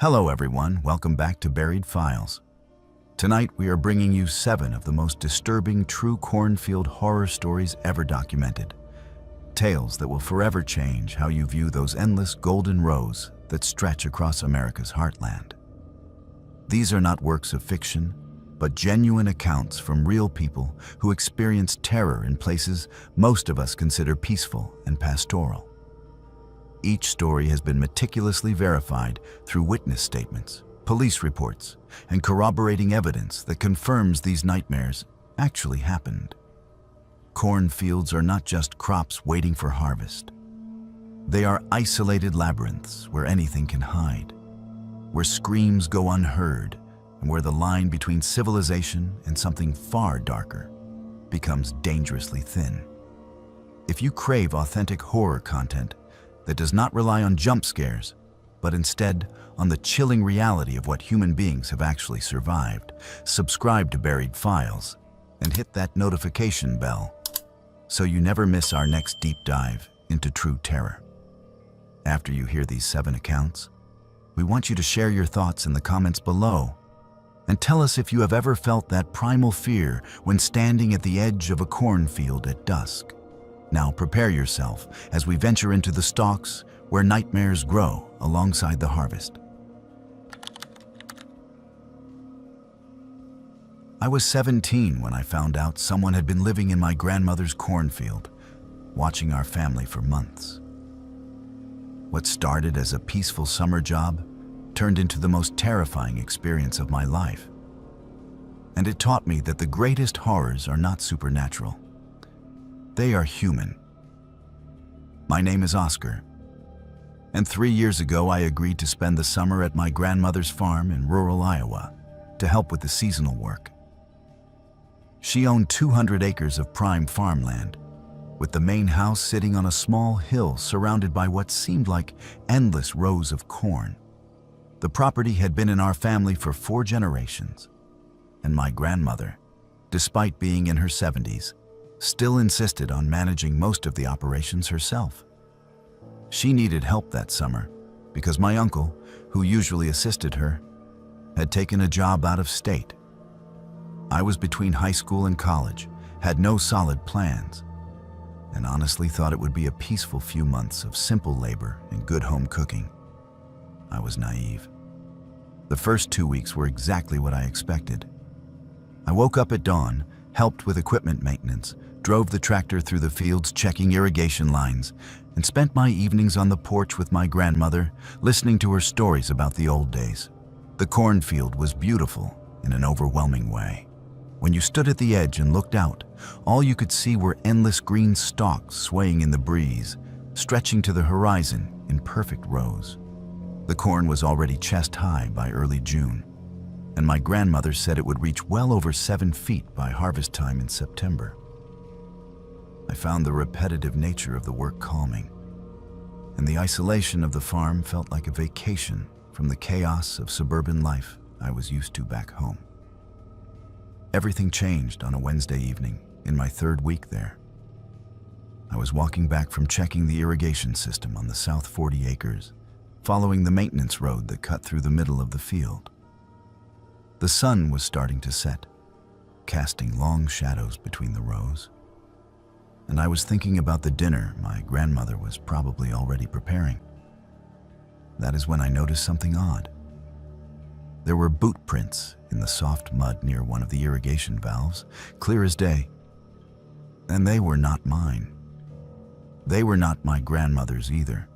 Hello everyone, welcome back to Buried Files. Tonight we are bringing you 7 of the most disturbing true Cornfield horror stories ever documented. Tales that will forever change how you view those endless golden rows that stretch across America's heartland. These are not works of fiction, but genuine accounts from real people who experienced terror in places most of us consider peaceful and pastoral. Each story has been meticulously verified through witness statements, police reports, and corroborating evidence that confirms these nightmares actually happened. Cornfields are not just crops waiting for harvest. They are isolated labyrinths where anything can hide, where screams go unheard, and where the line between civilization and something far darker becomes dangerously thin. If you crave authentic horror content that does not rely on jump scares, but instead on the chilling reality of what human beings have actually survived, subscribe to Buried Files and hit that notification bell so you never miss our next deep dive into true terror. After you hear these 7 accounts, we want you to share your thoughts in the comments below and tell us if you have ever felt that primal fear when standing at the edge of a cornfield at dusk. Now prepare yourself as we venture into the stalks where nightmares grow alongside the harvest. I was 17 when I found out someone had been living in my grandmother's cornfield, watching our family for months. What started as a peaceful summer job turned into the most terrifying experience of my life. And it taught me that the greatest horrors are not supernatural. They are human. My name is Oscar, and 3 years ago I agreed to spend the summer at my grandmother's farm in rural Iowa to help with the seasonal work. She owned 200 acres of prime farmland, with the main house sitting on a small hill surrounded by what seemed like endless rows of corn. The property had been in our family for 4 generations, and my grandmother, despite being in her 70s, still insisted on managing most of the operations herself. She needed help that summer because my uncle, who usually assisted her, had taken a job out of state. I was between high school and college, had no solid plans, and honestly thought it would be a peaceful few months of simple labor and good home cooking. I was naive. The first 2 weeks were exactly what I expected. I woke up at dawn, helped with equipment maintenance, drove the tractor through the fields checking irrigation lines, and spent my evenings on the porch with my grandmother, listening to her stories about the old days. The cornfield was beautiful in an overwhelming way. When you stood at the edge and looked out, all you could see were endless green stalks swaying in the breeze, stretching to the horizon in perfect rows. The corn was already chest high by early June, and my grandmother said it would reach well over 7 feet by harvest time in September. I found the repetitive nature of the work calming, and the isolation of the farm felt like a vacation from the chaos of suburban life I was used to back home. Everything changed on a Wednesday evening in my 3rd week there. I was walking back from checking the irrigation system on the south 40 acres, following the maintenance road that cut through the middle of the field. The sun was starting to set, casting long shadows between the rows, and I was thinking about the dinner my grandmother was probably already preparing. That is when I noticed something odd. There were boot prints in the soft mud near one of the irrigation valves, clear as day. And they were not mine. They were not my grandmother's either.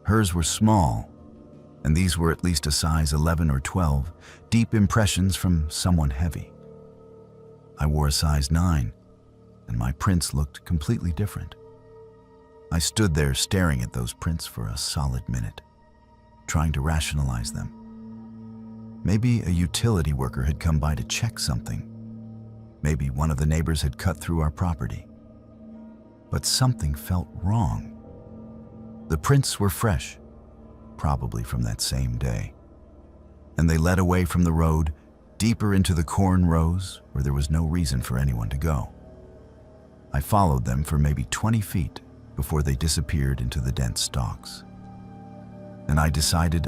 Hers were small, and these were at least a size 11 or 12, deep impressions from someone heavy. I wore a size 9, and my prints looked completely different. I stood there staring at those prints for a solid minute, trying to rationalize them. Maybe a utility worker had come by to check something. Maybe one of the neighbors had cut through our property. But something felt wrong. The prints were fresh, probably from that same day, and they led away from the road, deeper into the corn rows where there was no reason for anyone to go. I followed them for maybe 20 feet before they disappeared into the dense stalks. And I decided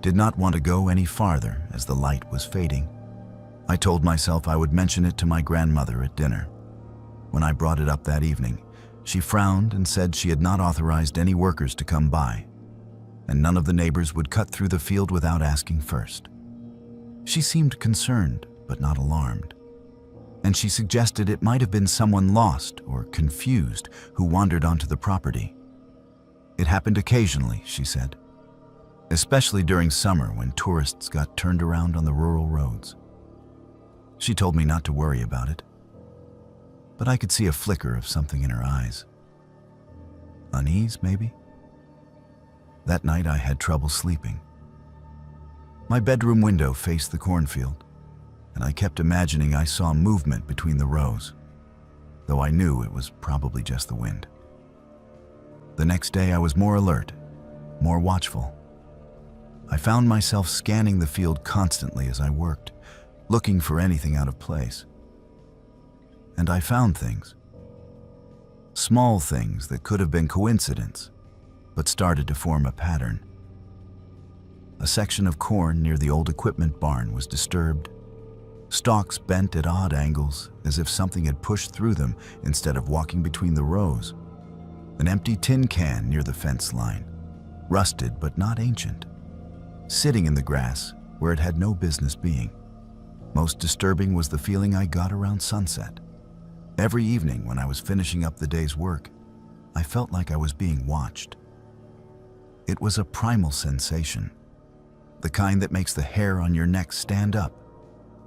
did not want to go any farther as the light was fading. I told myself I would mention it to my grandmother at dinner. When I brought it up that evening, she frowned and said she had not authorized any workers to come by, and none of the neighbors would cut through the field without asking first. She seemed concerned, but not alarmed, and she suggested it might have been someone lost or confused who wandered onto the property. It happened occasionally, she said, especially during summer when tourists got turned around on the rural roads. She told me not to worry about it, but I could see a flicker of something in her eyes. Unease, maybe? That night I had trouble sleeping. My bedroom window faced the cornfield, and I kept imagining I saw movement between the rows, though I knew it was probably just the wind. The next day I was more alert, more watchful. I found myself scanning the field constantly as I worked, looking for anything out of place. And I found things. Small things that could have been coincidence, but started to form a pattern. A section of corn near the old equipment barn was disturbed. Stalks bent at odd angles, as if something had pushed through them instead of walking between the rows. An empty tin can near the fence line, rusted but not ancient, sitting in the grass where it had no business being. Most disturbing was the feeling I got around sunset. Every evening when I was finishing up the day's work, I felt like I was being watched. It was a primal sensation, the kind that makes the hair on your neck stand up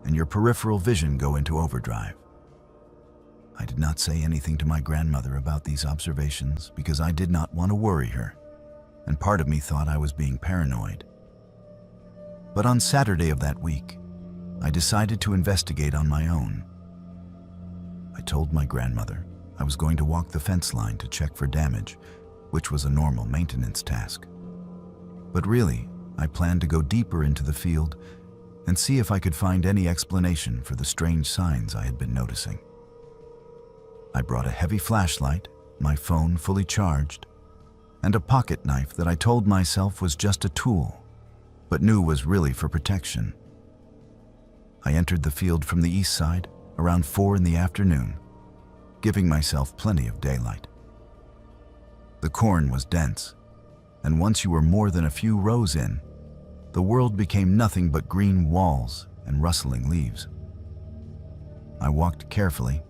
and your peripheral vision go into overdrive. I did not say anything to my grandmother about these observations because I did not want to worry her, and part of me thought I was being paranoid. But on Saturday of that week, I decided to investigate on my own. I told my grandmother I was going to walk the fence line to check for damage, which was a normal maintenance task. But really, I planned to go deeper into the field and see if I could find any explanation for the strange signs I had been noticing. I brought a heavy flashlight, my phone fully charged, and a pocket knife that I told myself was just a tool, but knew was really for protection. I entered the field from the east side around 4 in the afternoon, giving myself plenty of daylight. The corn was dense, and once you were more than a few rows in, the world became nothing but green walls and rustling leaves. I walked carefully,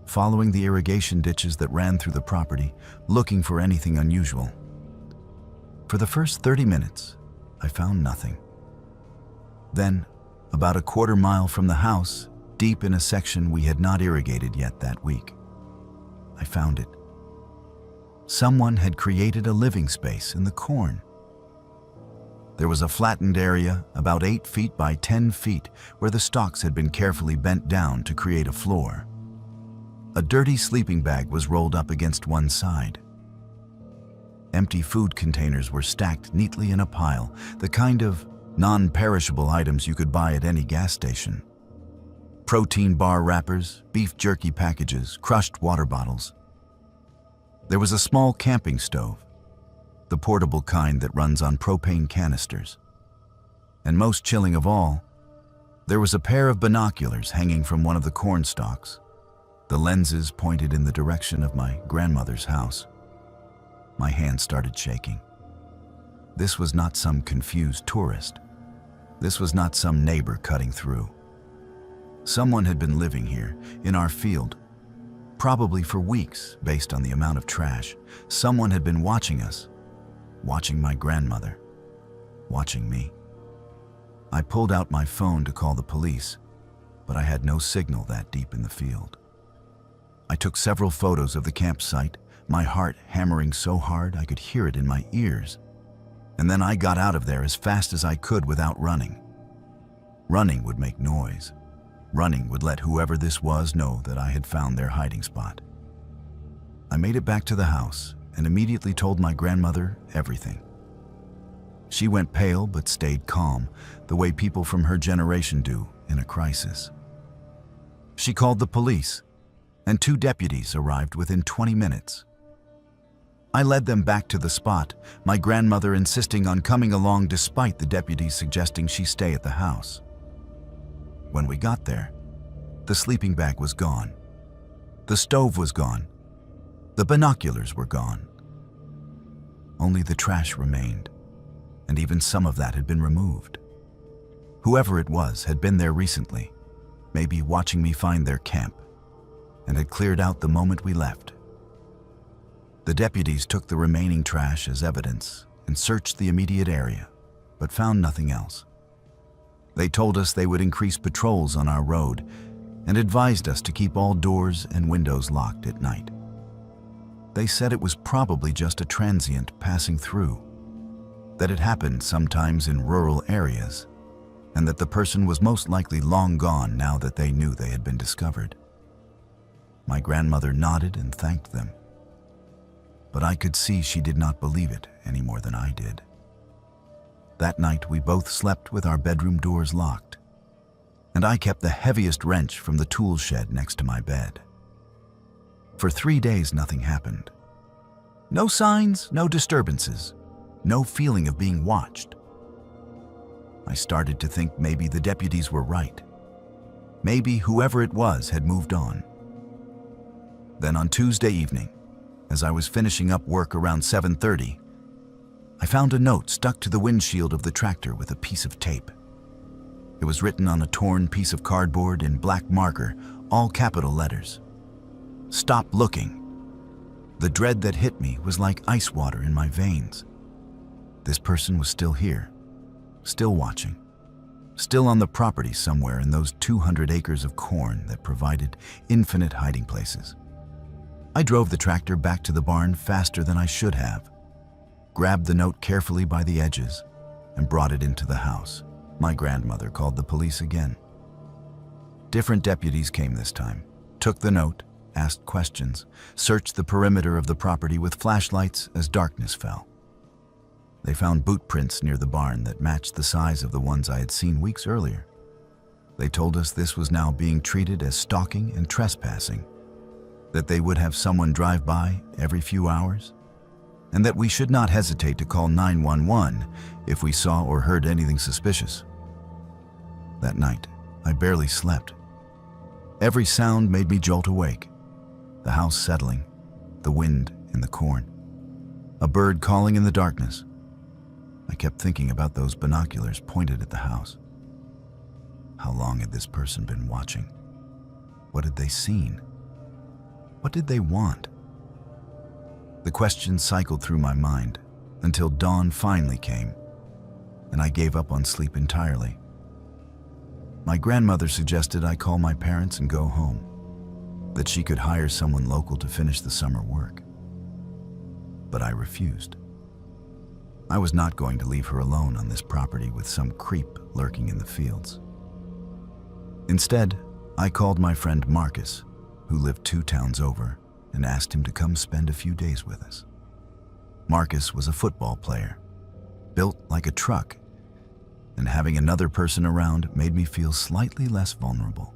following the irrigation ditches that ran through the property, looking for anything unusual. For the first 30 minutes, I found nothing. Then, about a quarter-mile from the house, deep in a section we had not irrigated yet that week, I found it. Someone had created a living space in the corn. There was a flattened area about 8 feet by 10 feet where the stalks had been carefully bent down to create a floor. A dirty sleeping bag was rolled up against one side. Empty food containers were stacked neatly in a pile, the kind of non-perishable items you could buy at any gas station. Protein bar wrappers, beef jerky packages, crushed water bottles. There was a small camping stove, the portable kind that runs on propane canisters. And most chilling of all, there was a pair of binoculars hanging from one of the corn stalks. The lenses pointed in the direction of my grandmother's house. My hand started shaking. This was not some confused tourist. This was not some neighbor cutting through. Someone had been living here, in our field, probably for weeks based on the amount of trash. Someone had been watching us, watching my grandmother, watching me. I pulled out my phone to call the police, but I had no signal that deep in the field. I took several photos of the campsite, my heart hammering so hard I could hear it in my ears. And then I got out of there as fast as I could without running. Running would make noise. Running would let whoever this was know that I had found their hiding spot. I made it back to the house and immediately told my grandmother everything. She went pale but stayed calm, the way people from her generation do in a crisis. She called the police, and 2 deputies arrived within 20 minutes. I led them back to the spot, my grandmother insisting on coming along despite the deputies suggesting she stay at the house. When we got there, the sleeping bag was gone. The stove was gone. The binoculars were gone. Only the trash remained, and even some of that had been removed. Whoever it was had been there recently, maybe watching me find their camp, and had cleared out the moment we left. The deputies took the remaining trash as evidence and searched the immediate area, but found nothing else. They told us they would increase patrols on our road and advised us to keep all doors and windows locked at night. They said it was probably just a transient passing through, that it happened sometimes in rural areas, and that the person was most likely long gone now that they knew they had been discovered. My grandmother nodded and thanked them, but I could see she did not believe it any more than I did. That night we both slept with our bedroom doors locked, and I kept the heaviest wrench from the tool shed next to my bed. For 3 days nothing happened. No signs, no disturbances, no feeling of being watched. I started to think maybe the deputies were right. Maybe whoever it was had moved on. Then on Tuesday evening, as I was finishing up work around 7:30, I found a note stuck to the windshield of the tractor with a piece of tape. It was written on a torn piece of cardboard in black marker, all capital letters. Stop looking. The dread that hit me was like ice water in my veins. This person was still here, still watching, still on the property somewhere in those 200 acres of corn that provided infinite hiding places. I drove the tractor back to the barn faster than I should have, grabbed the note carefully by the edges, and brought it into the house. My grandmother called the police again. Different deputies came this time, took the note, asked questions, searched the perimeter of the property with flashlights as darkness fell. They found boot prints near the barn that matched the size of the ones I had seen weeks earlier. They told us this was now being treated as stalking and trespassing, that they would have someone drive by every few hours, and that we should not hesitate to call 911 if we saw or heard anything suspicious. That night, I barely slept. Every sound made me jolt awake. The house settling, the wind in the corn, a bird calling in the darkness. I kept thinking about those binoculars pointed at the house. How long had this person been watching? What had they seen? What did they want? The questions cycled through my mind until dawn finally came, and I gave up on sleep entirely. My grandmother suggested I call my parents and go home, that she could hire someone local to finish the summer work. But I refused. I was not going to leave her alone on this property with some creep lurking in the fields. Instead, I called my friend Marcus, who lived 2 towns over, and asked him to come spend a few days with us. Marcus was a football player, built like a truck, and having another person around made me feel slightly less vulnerable.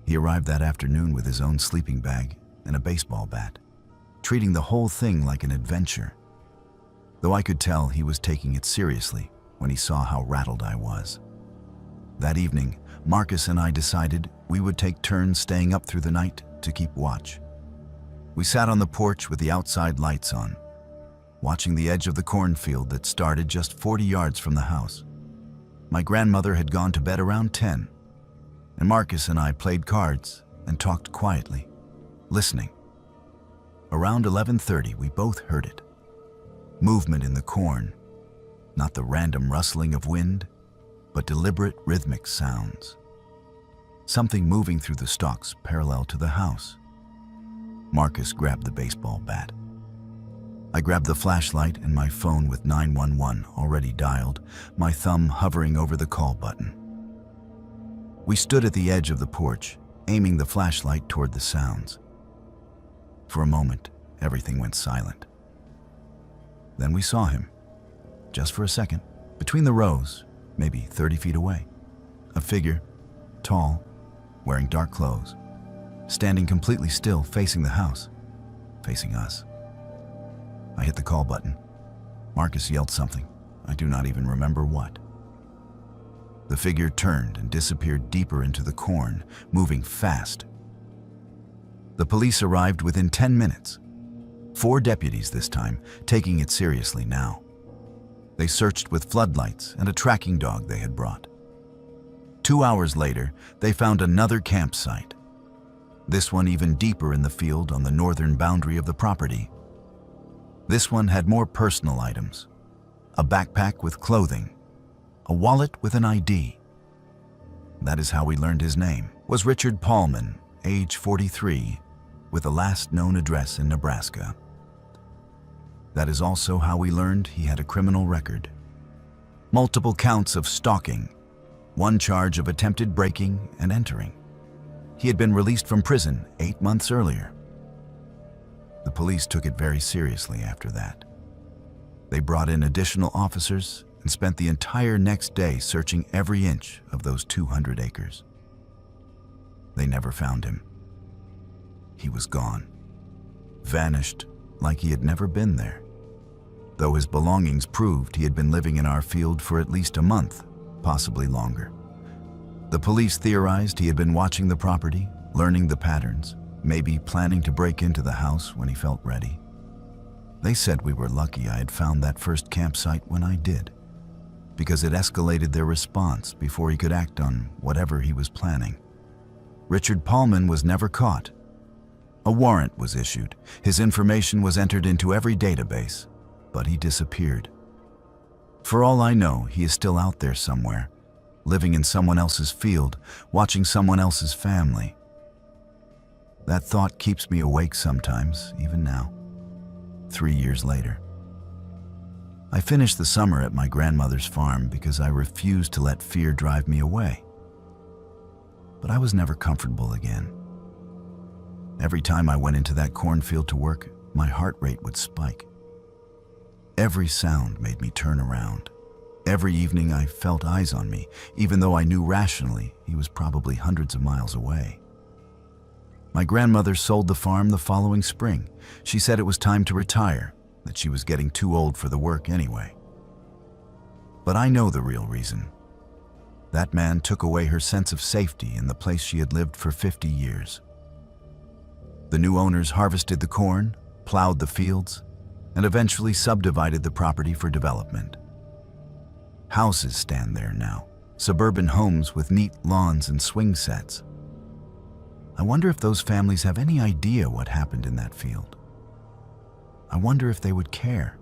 He arrived that afternoon with his own sleeping bag and a baseball bat, treating the whole thing like an adventure, though I could tell he was taking it seriously when he saw how rattled I was. That evening, Marcus and I decided we would take turns staying up through the night to keep watch. We sat on the porch with the outside lights on, watching the edge of the cornfield that started just 40 yards from the house. My grandmother had gone to bed around 10, and Marcus and I played cards and talked quietly, listening. Around 11:30, we both heard it. Movement in the corn, not the random rustling of wind, but deliberate rhythmic sounds. Something moving through the stalks parallel to the house. Marcus grabbed the baseball bat. I grabbed the flashlight and my phone with 911 already dialed, my thumb hovering over the call button. We stood at the edge of the porch, aiming the flashlight toward the sounds. For a moment, everything went silent. Then we saw him, just for a second, between the rows, maybe 30 feet away. A figure, tall, wearing dark clothes, standing completely still facing the house, facing us. I hit the call button. Marcus yelled something. I do not even remember what. The figure turned and disappeared deeper into the corn, moving fast. The police arrived within 10 minutes. 4 deputies this time, taking it seriously now. They searched with floodlights and a tracking dog they had brought. 2 hours later, they found another campsite. This one even deeper in the field on the northern boundary of the property. This one had more personal items. A backpack with clothing. A wallet with an ID. That is how we learned his name was Richard Paulman, age 43, with the last known address in Nebraska. That is also how we learned he had a criminal record. Multiple counts of stalking, 1 charge of attempted breaking and entering. He had been released from prison 8 months earlier. The police took it very seriously after that. They brought in additional officers and spent the entire next day searching every inch of those 200 acres. They never found him. He was gone, vanished like he had never been there, though his belongings proved he had been living in our field for at least a month, possibly longer. The police theorized he had been watching the property, learning the patterns, maybe planning to break into the house when he felt ready. They said we were lucky I had found that first campsite when I did, because it escalated their response before he could act on whatever he was planning. Richard Paulman was never caught. A warrant was issued. His information was entered into every database, but he disappeared. For all I know, he is still out there somewhere, living in someone else's field, watching someone else's family. That thought keeps me awake sometimes, even now, 3 years later. I finished the summer at my grandmother's farm because I refused to let fear drive me away. But I was never comfortable again. Every time I went into that cornfield to work, my heart rate would spike. Every sound made me turn around. Every evening I felt eyes on me, even though I knew rationally he was probably hundreds of miles away. My grandmother sold the farm the following spring. She said it was time to retire, that she was getting too old for the work anyway. But I know the real reason. That man took away her sense of safety in the place she had lived for 50 years. The new owners harvested the corn, plowed the fields, and eventually subdivided the property for development. Houses stand there now, suburban homes with neat lawns and swing sets. I wonder if those families have any idea what happened in that field. I wonder if they would care.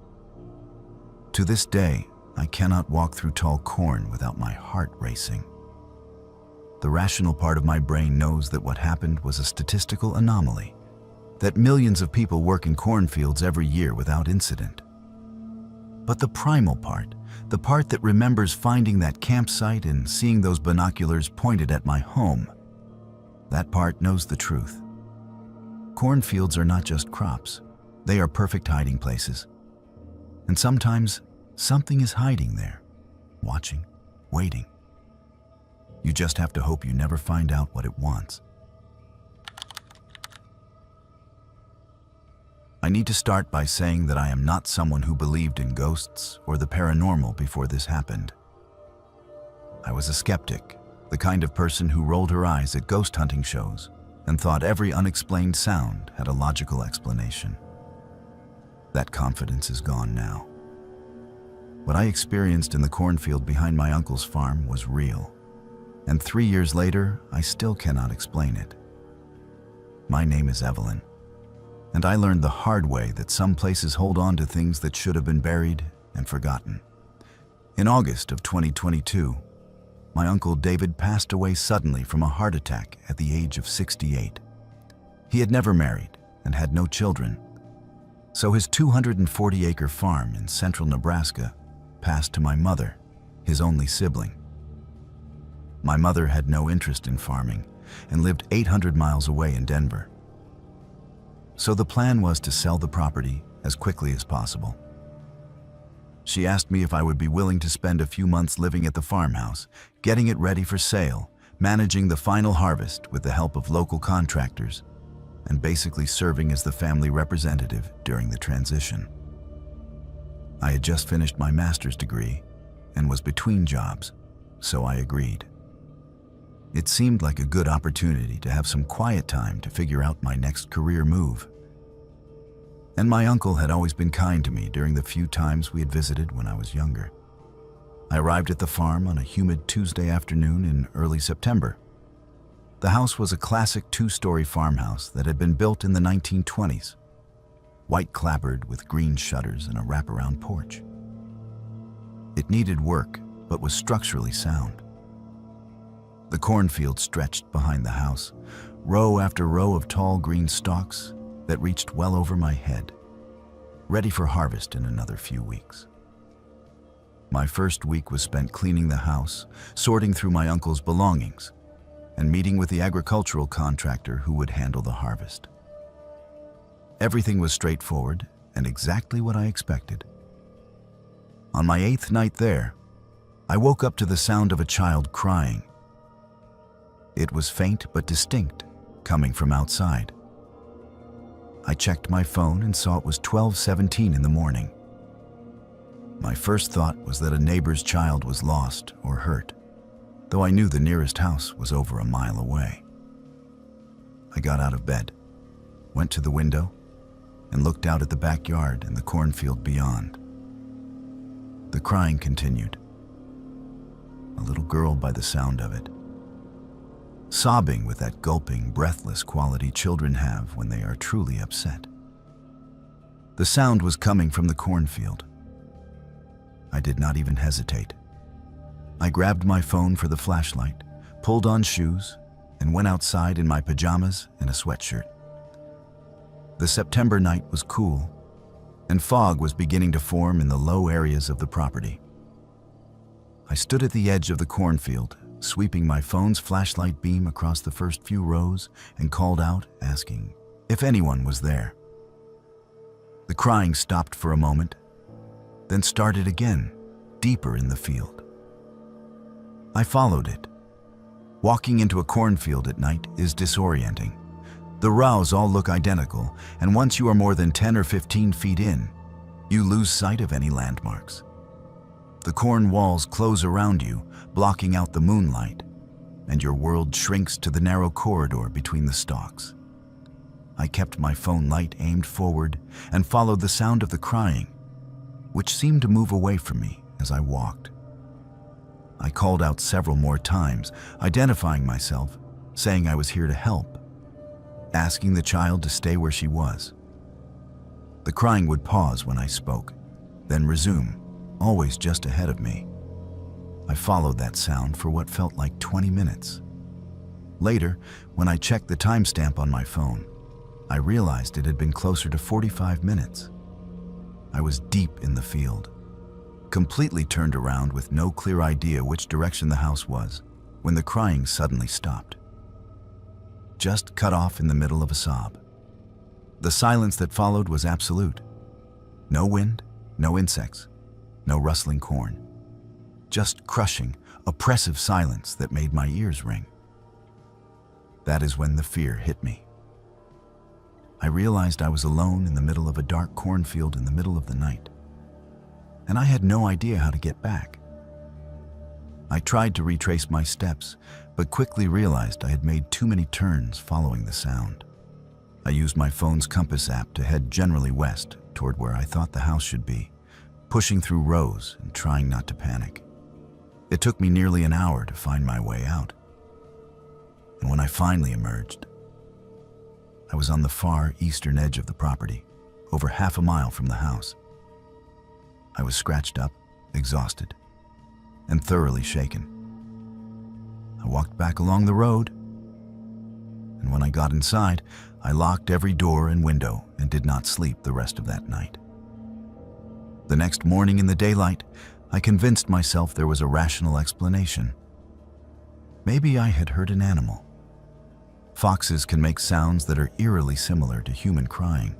To this day, I cannot walk through tall corn without my heart racing. The rational part of my brain knows that what happened was a statistical anomaly, that millions of people work in cornfields every year without incident. But the primal part, the part that remembers finding that campsite and seeing those binoculars pointed at my home, that part knows the truth. Cornfields are not just crops. They are perfect hiding places. And sometimes something is hiding there, watching, waiting. You just have to hope you never find out what it wants. I need to start by saying that I am not someone who believed in ghosts or the paranormal before this happened. I was a skeptic, the kind of person who rolled her eyes at ghost hunting shows and thought every unexplained sound had a logical explanation. That confidence is gone now. What I experienced in the cornfield behind my uncle's farm was real, and 3 years later, I still cannot explain it. My name is Evelyn, and I learned the hard way that some places hold on to things that should have been buried and forgotten. In August of 2022, my uncle David passed away suddenly from a heart attack at the age of 68. He had never married and had no children, so his 240-acre farm in central Nebraska passed to my mother, his only sibling. My mother had no interest in farming and lived 800 miles away in Denver. So the plan was to sell the property as quickly as possible. She asked me if I would be willing to spend a few months living at the farmhouse, getting it ready for sale, managing the final harvest with the help of local contractors, and basically serving as the family representative during the transition. I had just finished my master's degree and was between jobs, so I agreed. It seemed like a good opportunity to have some quiet time to figure out my next career move. And my uncle had always been kind to me during the few times we had visited when I was younger. I arrived at the farm on a humid Tuesday afternoon in early September. The house was a classic two-story farmhouse that had been built in the 1920s, white clapboard with green shutters and a wraparound porch. It needed work, but was structurally sound. The cornfield stretched behind the house, row after row of tall green stalks that reached well over my head, ready for harvest in another few weeks. My first week was spent cleaning the house, sorting through my uncle's belongings, and meeting with the agricultural contractor who would handle the harvest. Everything was straightforward and exactly what I expected. On my 8th night there, I woke up to the sound of a child crying. It was faint but distinct, coming from outside. I checked my phone and saw it was 12:17 in the morning. My first thought was that a neighbor's child was lost or hurt, though I knew the nearest house was over a mile away. I got out of bed, went to the window, and looked out at the backyard and the cornfield beyond. The crying continued. A little girl by the sound of it, sobbing with that gulping, breathless quality children have when they are truly upset. The sound was coming from the cornfield. I did not even hesitate. I grabbed my phone for the flashlight, pulled on shoes, and went outside in my pajamas and a sweatshirt. The September night was cool, and fog was beginning to form in the low areas of the property. I stood at the edge of the cornfield, sweeping my phone's flashlight beam across the first few rows, and called out, asking if anyone was there. The crying stopped for a moment, then started again, deeper in the field. I followed it. Walking into a cornfield at night is disorienting. The rows all look identical, and once you are more than 10 or 15 feet in, you lose sight of any landmarks. The corn walls close around you, blocking out the moonlight, and your world shrinks to the narrow corridor between the stalks. I kept my phone light aimed forward and followed the sound of the crying, which seemed to move away from me as I walked. I called out several more times, identifying myself, saying I was here to help, asking the child to stay where she was. The crying would pause when I spoke, then resume, always just ahead of me. I followed that sound for what felt like 20 minutes. Later, when I checked the timestamp on my phone, I realized it had been closer to 45 minutes. I was deep in the field, completely turned around with no clear idea which direction the house was, when the crying suddenly stopped. Just cut off in the middle of a sob. The silence that followed was absolute. No wind, no insects, no rustling corn. Just crushing, oppressive silence that made my ears ring. That is when the fear hit me. I realized I was alone in the middle of a dark cornfield in the middle of the night, and I had no idea how to get back. I tried to retrace my steps, but quickly realized I had made too many turns following the sound. I used my phone's compass app to head generally west toward where I thought the house should be, pushing through rows and trying not to panic. It took me nearly an hour to find my way out. And when I finally emerged, I was on the far eastern edge of the property, over half a mile from the house. I was scratched up, exhausted, and thoroughly shaken. I walked back along the road, and when I got inside, I locked every door and window and did not sleep the rest of that night. The next morning in the daylight, I convinced myself there was a rational explanation. Maybe I had heard an animal. Foxes can make sounds that are eerily similar to human crying.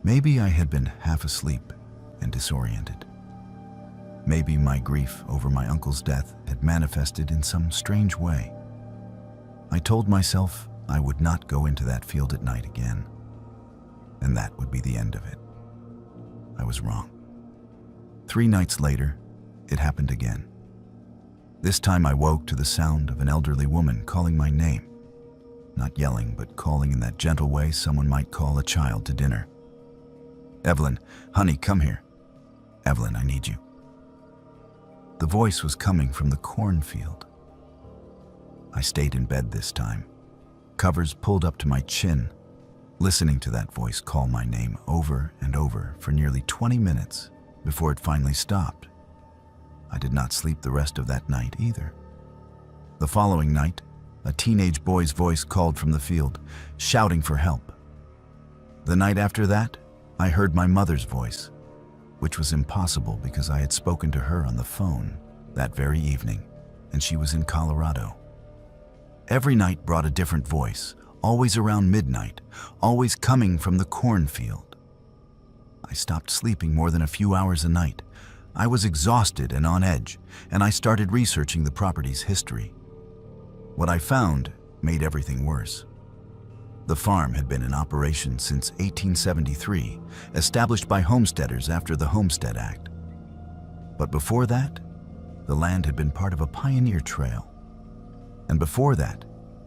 Maybe I had been half asleep and disoriented. Maybe my grief over my uncle's death had manifested in some strange way. I told myself I would not go into that field at night again, and that would be the end of it. I was wrong. 3 nights later, it happened again. This time I woke to the sound of an elderly woman calling my name. Not yelling, but calling in that gentle way someone might call a child to dinner. "Evelyn, honey, come here. Evelyn, I need you." The voice was coming from the cornfield. I stayed in bed this time, covers pulled up to my chin, listening to that voice call my name over and over for nearly 20 minutes before it finally stopped. I did not sleep the rest of that night either. The following night, a teenage boy's voice called from the field, shouting for help. The night after that, I heard my mother's voice, which was impossible because I had spoken to her on the phone that very evening, and she was in Colorado. Every night brought a different voice, always around midnight, always coming from the cornfield. I stopped sleeping more than a few hours a night. I was exhausted and on edge, and I started researching the property's history. What I found made everything worse. The farm had been in operation since 1873, established by homesteaders after the Homestead Act. But before that, the land had been part of a pioneer trail. And before that,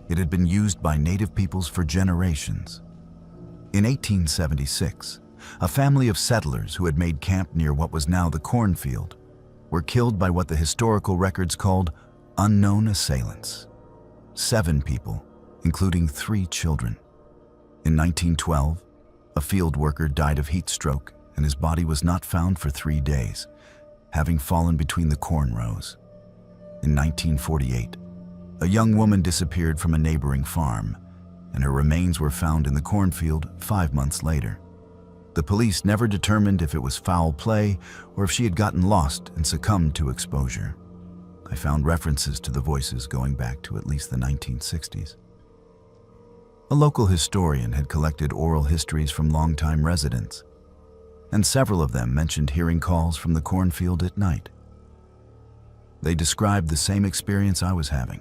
it had been used by native peoples for generations. In 1876, a family of settlers who had made camp near what was now the cornfield were killed by what the historical records called unknown assailants. 7 people, including 3 children. In 1912, a field worker died of heat stroke and his body was not found for 3 days, having fallen between the corn rows. In 1948, a young woman disappeared from a neighboring farm, and her remains were found in the cornfield 5 months later. The police never determined if it was foul play or if she had gotten lost and succumbed to exposure. I found references to the voices going back to at least the 1960s. A local historian had collected oral histories from longtime residents, and several of them mentioned hearing calls from the cornfield at night. They described the same experience I was having.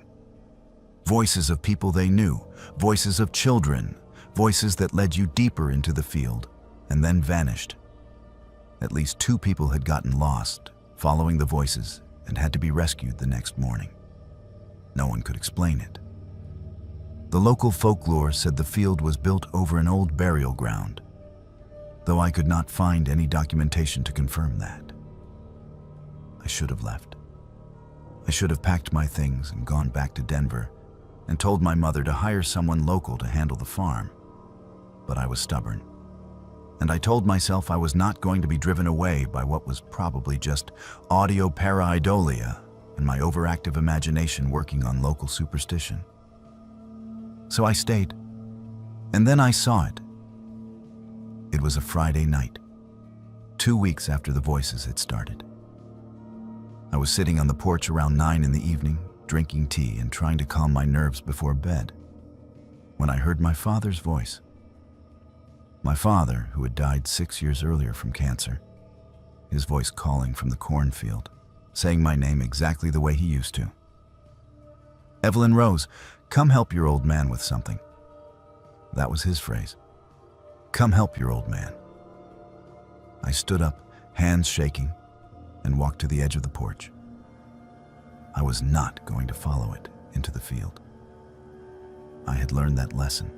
Voices of people they knew, voices of children, voices that led you deeper into the field and then vanished. At least 2 people had gotten lost following the voices and had to be rescued the next morning. No one could explain it. The local folklore said the field was built over an old burial ground, though I could not find any documentation to confirm that. I should have left. I should have packed my things and gone back to Denver and told my mother to hire someone local to handle the farm. But I was stubborn, and I told myself I was not going to be driven away by what was probably just audio pareidolia and my overactive imagination working on local superstition. So I stayed, and then I saw it. It was a Friday night, 2 weeks after the voices had started. I was sitting on the porch around 9 in the evening, drinking tea and trying to calm my nerves before bed, when I heard my father's voice. My father, who had died 6 years earlier from cancer, his voice calling from the cornfield, saying my name exactly the way he used to. "Evelyn Rose, come help your old man with something." That was his phrase. "Come help your old man." I stood up, hands shaking, and walked to the edge of the porch. I was not going to follow it into the field. I had learned that lesson.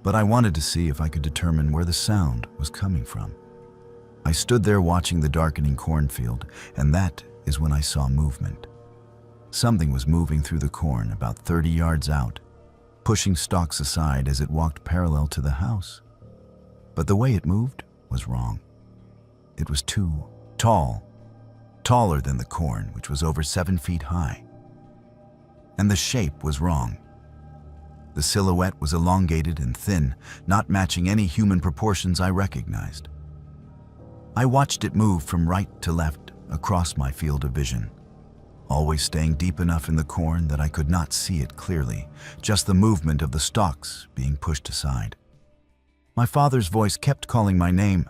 But I wanted to see if I could determine where the sound was coming from. I stood there watching the darkening cornfield, and that is when I saw movement. Something was moving through the corn about 30 yards out, pushing stalks aside as it walked parallel to the house. But the way it moved was wrong. It was too tall, taller than the corn, which was over 7 feet high. And the shape was wrong. The silhouette was elongated and thin, not matching any human proportions I recognized. I watched it move from right to left across my field of vision, always staying deep enough in the corn that I could not see it clearly, just the movement of the stalks being pushed aside. My father's voice kept calling my name,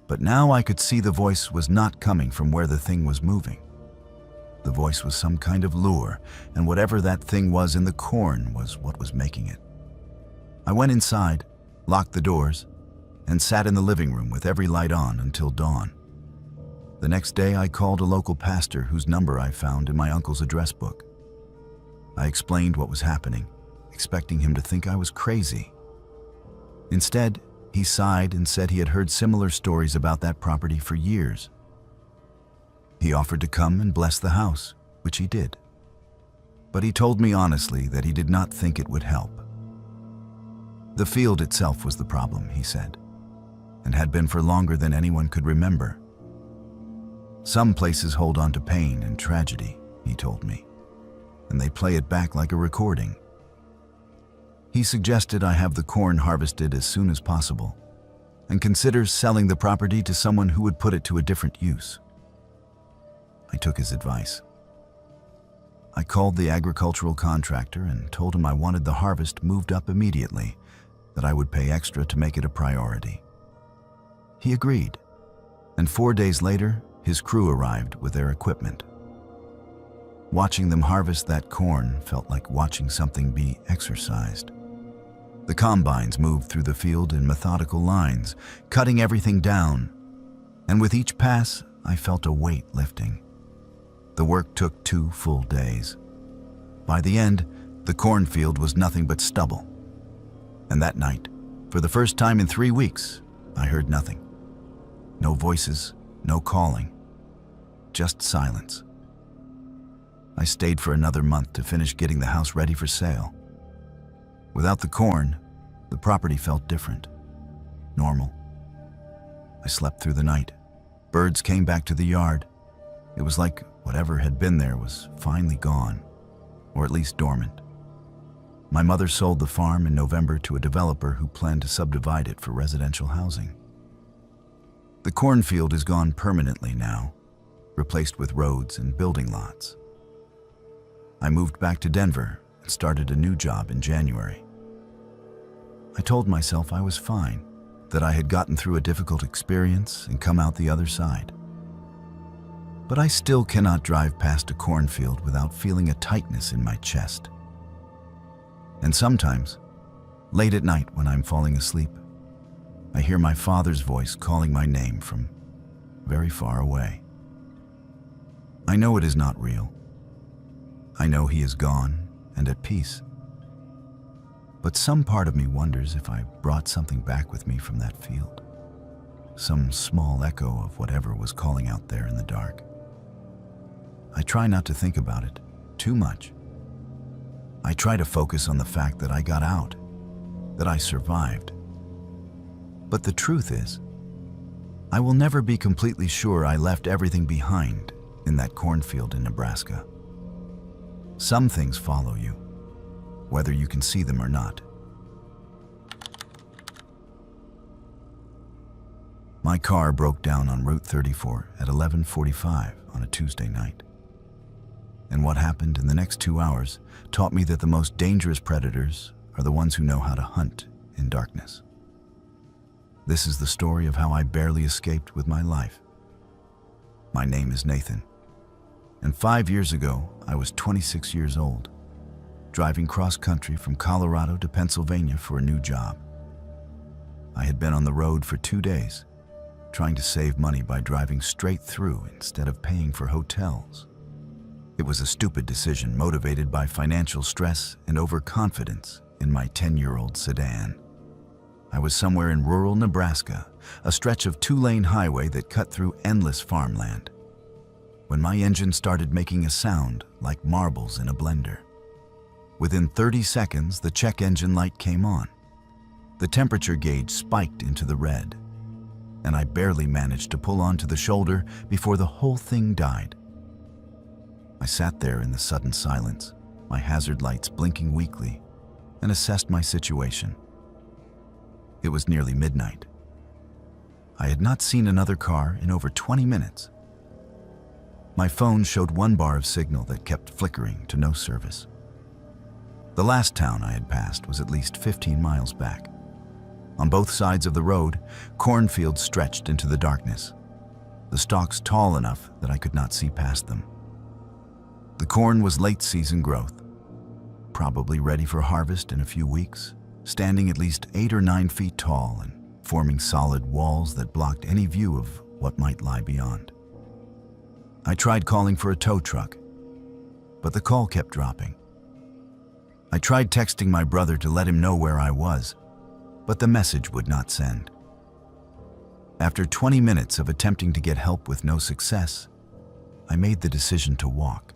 but now I could see the voice was not coming from where the thing was moving. The voice was some kind of lure, and whatever that thing was in the corn was what was making it. I went inside, locked the doors, and sat in the living room with every light on until dawn. The next day, I called a local pastor whose number I found in my uncle's address book. I explained what was happening, expecting him to think I was crazy. Instead, he sighed and said he had heard similar stories about that property for years. He offered to come and bless the house, which he did. But he told me honestly that he did not think it would help. The field itself was the problem, he said, and had been for longer than anyone could remember. Some places hold on to pain and tragedy, he told me, and they play it back like a recording. He suggested I have the corn harvested as soon as possible and consider selling the property to someone who would put it to a different use. I took his advice. I called the agricultural contractor and told him I wanted the harvest moved up immediately, that I would pay extra to make it a priority. He agreed, and 4 days later, his crew arrived with their equipment. Watching them harvest that corn felt like watching something be exercised. The combines moved through the field in methodical lines, cutting everything down, and with each pass, I felt a weight lifting. The work took 2 full days. By the end, the cornfield was nothing but stubble. And that night, for the first time in 3 weeks, I heard nothing. No voices, no calling, just silence. I stayed for another month to finish getting the house ready for sale. Without the corn, the property felt different, normal. I slept through the night. Birds came back to the yard. It was like whatever had been there was finally gone, or at least dormant. My mother sold the farm in November to a developer who planned to subdivide it for residential housing. The cornfield is gone permanently now, replaced with roads and building lots. I moved back to Denver and started a new job in January. I told myself I was fine, that I had gotten through a difficult experience and come out the other side. But I still cannot drive past a cornfield without feeling a tightness in my chest. And sometimes, late at night when I'm falling asleep, I hear my father's voice calling my name from very far away. I know it is not real. I know he is gone and at peace. But some part of me wonders if I brought something back with me from that field. Some small echo of whatever was calling out there in the dark. I try not to think about it too much. I try to focus on the fact that I got out, that I survived. But the truth is, I will never be completely sure I left everything behind in that cornfield in Nebraska. Some things follow you, whether you can see them or not. My car broke down on Route 34 at 11:45 on a Tuesday night. And what happened in the next 2 hours taught me that the most dangerous predators are the ones who know how to hunt in darkness. This is the story of how I barely escaped with my life. My name is Nathan, and 5 years ago, I was 26 years old, driving cross-country from Colorado to Pennsylvania for a new job. I had been on the road for 2 days, trying to save money by driving straight through instead of paying for hotels. It was a stupid decision motivated by financial stress and overconfidence in my 10-year-old sedan. I was somewhere in rural Nebraska, a stretch of 2-lane highway that cut through endless farmland, when my engine started making a sound like marbles in a blender. Within 30 seconds, the check engine light came on. The temperature gauge spiked into the red, and I barely managed to pull onto the shoulder before the whole thing died. I sat there in the sudden silence, my hazard lights blinking weakly, and assessed my situation. It was nearly midnight. I had not seen another car in over 20 minutes. My phone showed 1 bar of signal that kept flickering to no service. The last town I had passed was at least 15 miles back. On both sides of the road, cornfields stretched into the darkness, the stalks tall enough that I could not see past them. The corn was late-season growth, probably ready for harvest in a few weeks, standing at least 8 or 9 feet tall and forming solid walls that blocked any view of what might lie beyond. I tried calling for a tow truck, but the call kept dropping. I tried texting my brother to let him know where I was, but the message would not send. After 20 minutes of attempting to get help with no success, I made the decision to walk.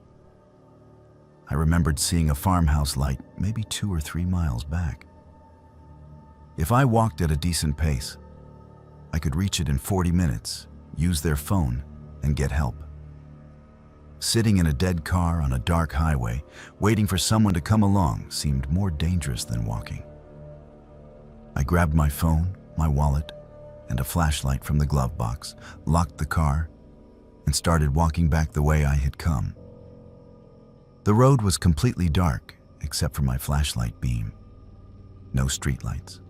I remembered seeing a farmhouse light maybe 2 or 3 miles back. If I walked at a decent pace, I could reach it in 40 minutes, use their phone, and get help. Sitting in a dead car on a dark highway, waiting for someone to come along seemed more dangerous than walking. I grabbed my phone, my wallet, and a flashlight from the glove box, locked the car, and started walking back the way I had come. The road was completely dark except for my flashlight beam. No streetlights,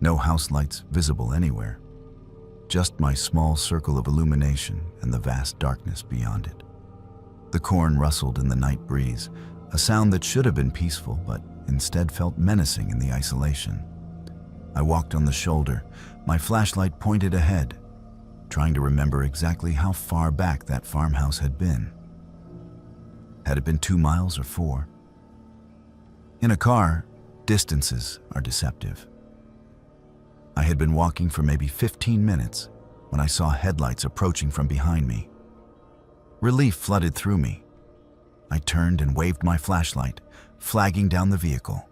no house lights visible anywhere. Just my small circle of illumination and the vast darkness beyond it. The corn rustled in the night breeze, a sound that should have been peaceful but instead felt menacing in the isolation. I walked on the shoulder, my flashlight pointed ahead, trying to remember exactly how far back that farmhouse had been. Had it been 2 miles or 4? In a car, distances are deceptive. I had been walking for maybe 15 minutes when I saw headlights approaching from behind me. Relief flooded through me. I turned and waved my flashlight, flagging down the vehicle.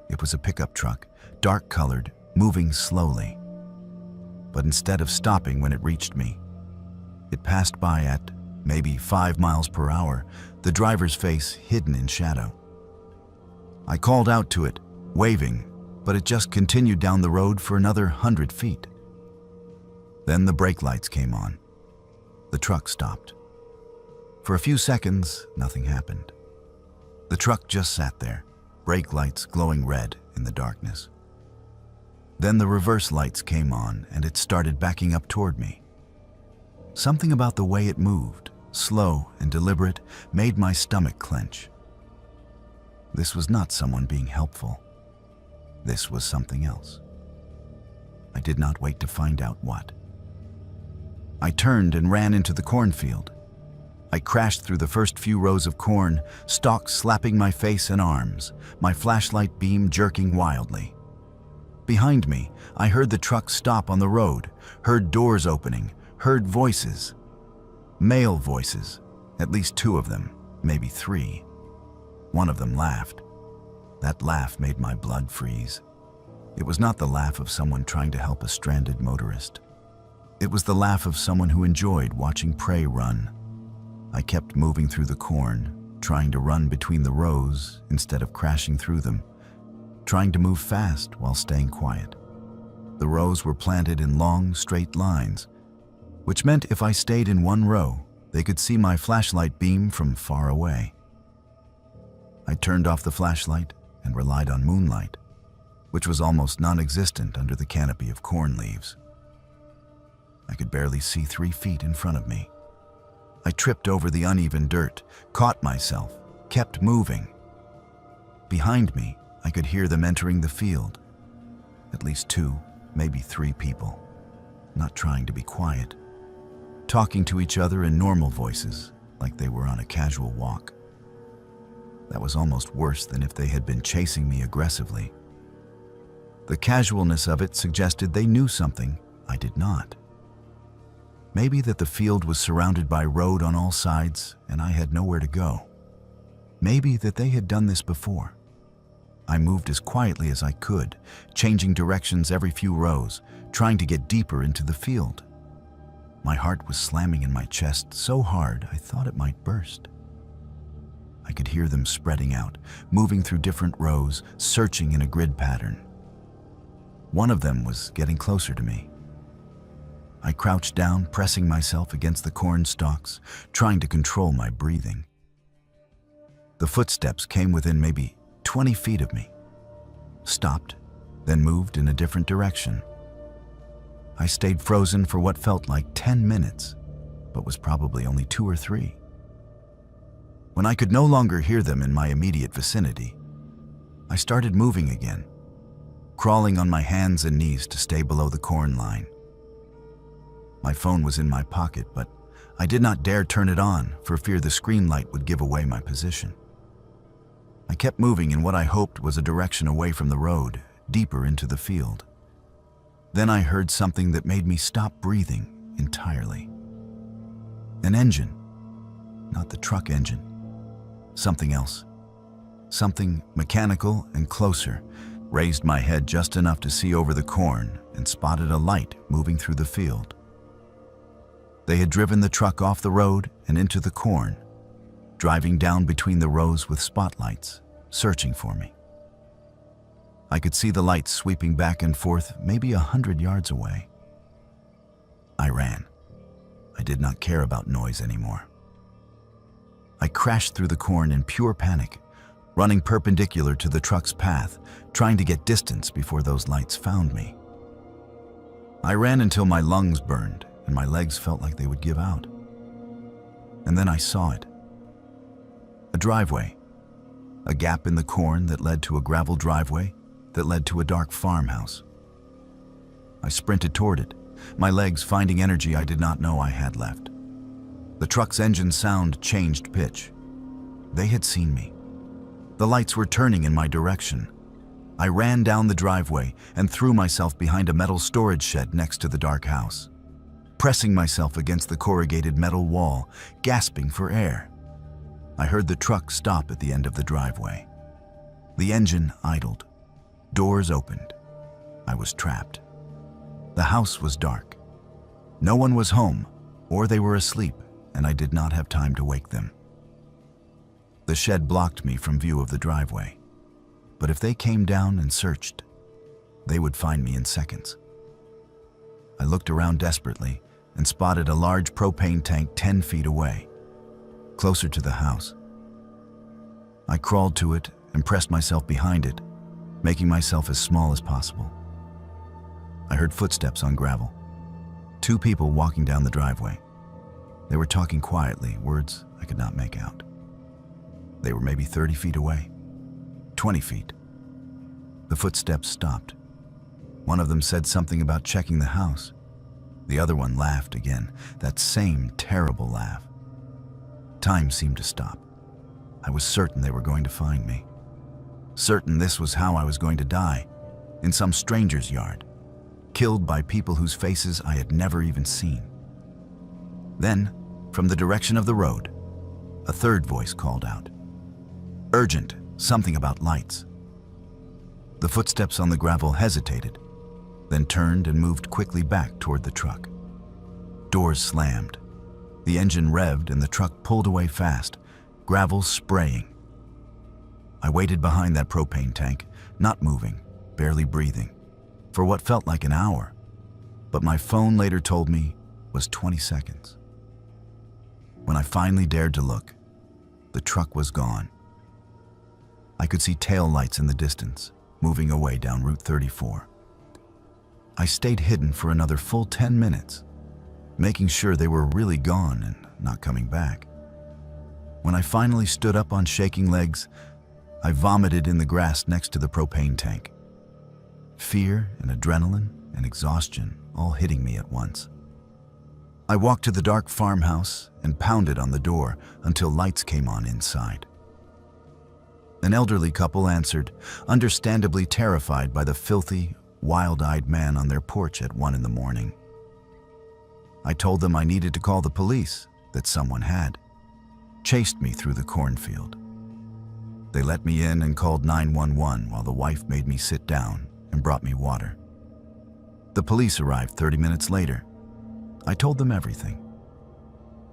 It was a pickup truck, dark-colored, moving slowly. But instead of stopping when it reached me, it passed by at maybe 5 miles per hour, the driver's face hidden in shadow. I called out to it, waving, but it just continued down the road for another 100 feet. Then the brake lights came on. The truck stopped. For a few seconds, nothing happened. The truck just sat there, brake lights glowing red in the darkness. Then the reverse lights came on and it started backing up toward me. Something about the way it moved, slow and deliberate, made my stomach clench. This was not someone being helpful. This was something else. I did not wait to find out what. I turned and ran into the cornfield. I crashed through the first few rows of corn, stalks slapping my face and arms, my flashlight beam jerking wildly. Behind me, I heard the truck stop on the road, heard doors opening, heard voices. Male voices, at least 2 of them, maybe 3. One of them laughed. That laugh made my blood freeze. It was not the laugh of someone trying to help a stranded motorist. It was the laugh of someone who enjoyed watching prey run. I kept moving through the corn, trying to run between the rows instead of crashing through them, trying to move fast while staying quiet. The rows were planted in long, straight lines, which meant if I stayed in one row, they could see my flashlight beam from far away. I turned off the flashlight and relied on moonlight, which was almost non-existent under the canopy of corn leaves. I could barely see 3 feet in front of me. I tripped over the uneven dirt, caught myself, kept moving. Behind me, I could hear them entering the field. At least 2, maybe 3 people, not trying to be quiet, talking to each other in normal voices, like they were on a casual walk. That was almost worse than if they had been chasing me aggressively. The casualness of it suggested they knew something I did not. Maybe that the field was surrounded by road on all sides and I had nowhere to go. Maybe that they had done this before. I moved as quietly as I could, changing directions every few rows, trying to get deeper into the field. My heart was slamming in my chest so hard I thought it might burst. I could hear them spreading out, moving through different rows, searching in a grid pattern. One of them was getting closer to me. I crouched down, pressing myself against the corn stalks, trying to control my breathing. The footsteps came within maybe 20 feet of me, stopped, then moved in a different direction. I stayed frozen for what felt like 10 minutes, but was probably only 2 or 3. When I could no longer hear them in my immediate vicinity, I started moving again, crawling on my hands and knees to stay below the corn line. My phone was in my pocket, but I did not dare turn it on for fear the screen light would give away my position. I kept moving in what I hoped was a direction away from the road, deeper into the field. Then I heard something that made me stop breathing entirely. An engine, not the truck engine. Something else. Something mechanical and closer. Raised my head just enough to see over the corn and spotted a light moving through the field. They had driven the truck off the road and into the corn, driving down between the rows with spotlights, searching for me. I could see the lights sweeping back and forth, maybe 100 yards away. I ran. I did not care about noise anymore. I crashed through the corn in pure panic, running perpendicular to the truck's path, trying to get distance before those lights found me. I ran until my lungs burned and my legs felt like they would give out. And then I saw it. A driveway. A gap in the corn that led to a gravel driveway that led to a dark farmhouse. I sprinted toward it, my legs finding energy I did not know I had left. The truck's engine sound changed pitch. They had seen me. The lights were turning in my direction. I ran down the driveway and threw myself behind a metal storage shed next to the dark house, pressing myself against the corrugated metal wall, gasping for air. I heard the truck stop at the end of the driveway. The engine idled. Doors opened. I was trapped. The house was dark. No one was home, or they were asleep, and I did not have time to wake them. The shed blocked me from view of the driveway, but if they came down and searched, they would find me in seconds. I looked around desperately and spotted a large propane tank 10 feet away, closer to the house. I crawled to it and pressed myself behind it, making myself as small as possible. I heard footsteps on gravel. 2 people walking down the driveway. They were talking quietly, words I could not make out. They were maybe 30 feet away, 20 feet. The footsteps stopped. One of them said something about checking the house. The other one laughed again, that same terrible laugh. Time seemed to stop. I was certain they were going to find me. Certain this was how I was going to die, in some stranger's yard, killed by people whose faces I had never even seen. Then, from the direction of the road, a third voice called out. Urgent, something about lights. The footsteps on the gravel hesitated, then turned and moved quickly back toward the truck. Doors slammed. The engine revved and the truck pulled away fast, gravel spraying. I waited behind that propane tank, not moving, barely breathing, for what felt like an hour, but my phone later told me was 20 seconds. When I finally dared to look, the truck was gone. I could see tail lights in the distance, moving away down Route 34. I stayed hidden for another full 10 minutes, making sure they were really gone and not coming back. When I finally stood up on shaking legs, I vomited in the grass next to the propane tank. Fear and adrenaline and exhaustion all hitting me at once. I walked to the dark farmhouse and pounded on the door until lights came on inside. An elderly couple answered, understandably terrified by the filthy, wild-eyed man on their porch at 1 in the morning. I told them I needed to call the police, that someone had. Chased me through the cornfield. They let me in and called 911 while the wife made me sit down and brought me water. The police arrived 30 minutes later. I told them everything.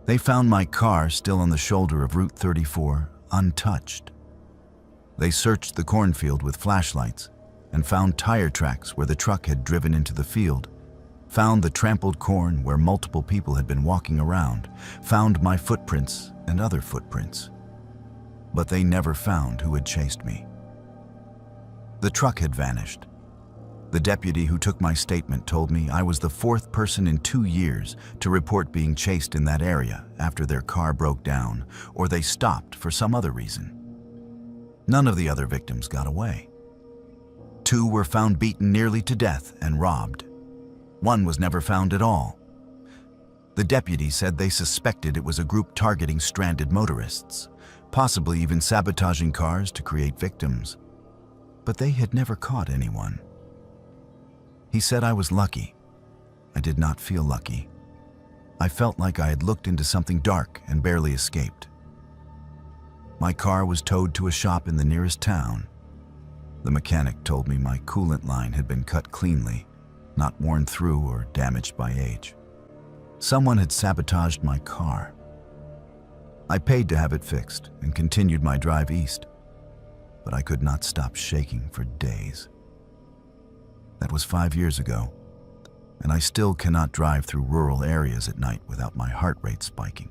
They found my car still on the shoulder of Route 34, untouched. They searched the cornfield with flashlights and found tire tracks where the truck had driven into the field, found the trampled corn where multiple people had been walking around, found my footprints and other footprints. But they never found who had chased me. The truck had vanished. The deputy who took my statement told me I was the 4th person in 2 years to report being chased in that area after their car broke down or they stopped for some other reason. None of the other victims got away. 2 were found beaten nearly to death and robbed. 1 was never found at all. The deputy said they suspected it was a group targeting stranded motorists, possibly even sabotaging cars to create victims. But they had never caught anyone. He said I was lucky. I did not feel lucky. I felt like I had looked into something dark and barely escaped. My car was towed to a shop in the nearest town. The mechanic told me my coolant line had been cut cleanly, not worn through or damaged by age. Someone had sabotaged my car. I paid to have it fixed and continued my drive east, but I could not stop shaking for days. That was 5 years ago, and I still cannot drive through rural areas at night without my heart rate spiking.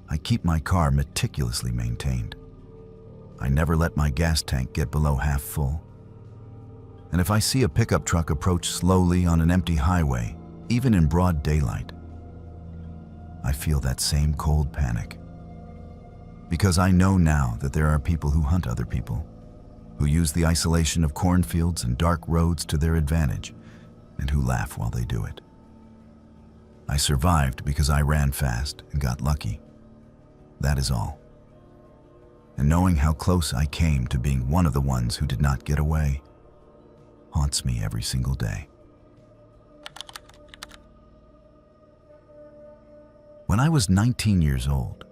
I keep my car meticulously maintained. I never let my gas tank get below half full. And if I see a pickup truck approach slowly on an empty highway, even in broad daylight, I feel that same cold panic. Because I know now that there are people who hunt other people, who use the isolation of cornfields and dark roads to their advantage, and who laugh while they do it. I survived because I ran fast and got lucky. That is all. And knowing how close I came to being one of the ones who did not get away haunts me every single day. When I was 19 years old,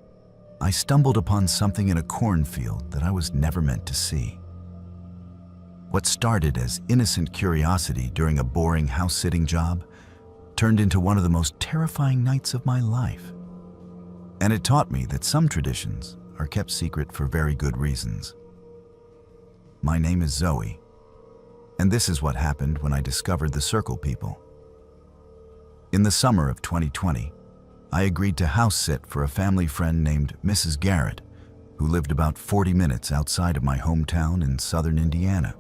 I stumbled upon something in a cornfield that I was never meant to see. What started as innocent curiosity during a boring house-sitting job turned into one of the most terrifying nights of my life. And it taught me that some traditions are kept secret for very good reasons. My name is Zoe, and this is what happened when I discovered the Circle people. In the summer of 2020, I agreed to house sit for a family friend named Mrs. Garrett, who lived about 40 minutes outside of my hometown in southern Indiana.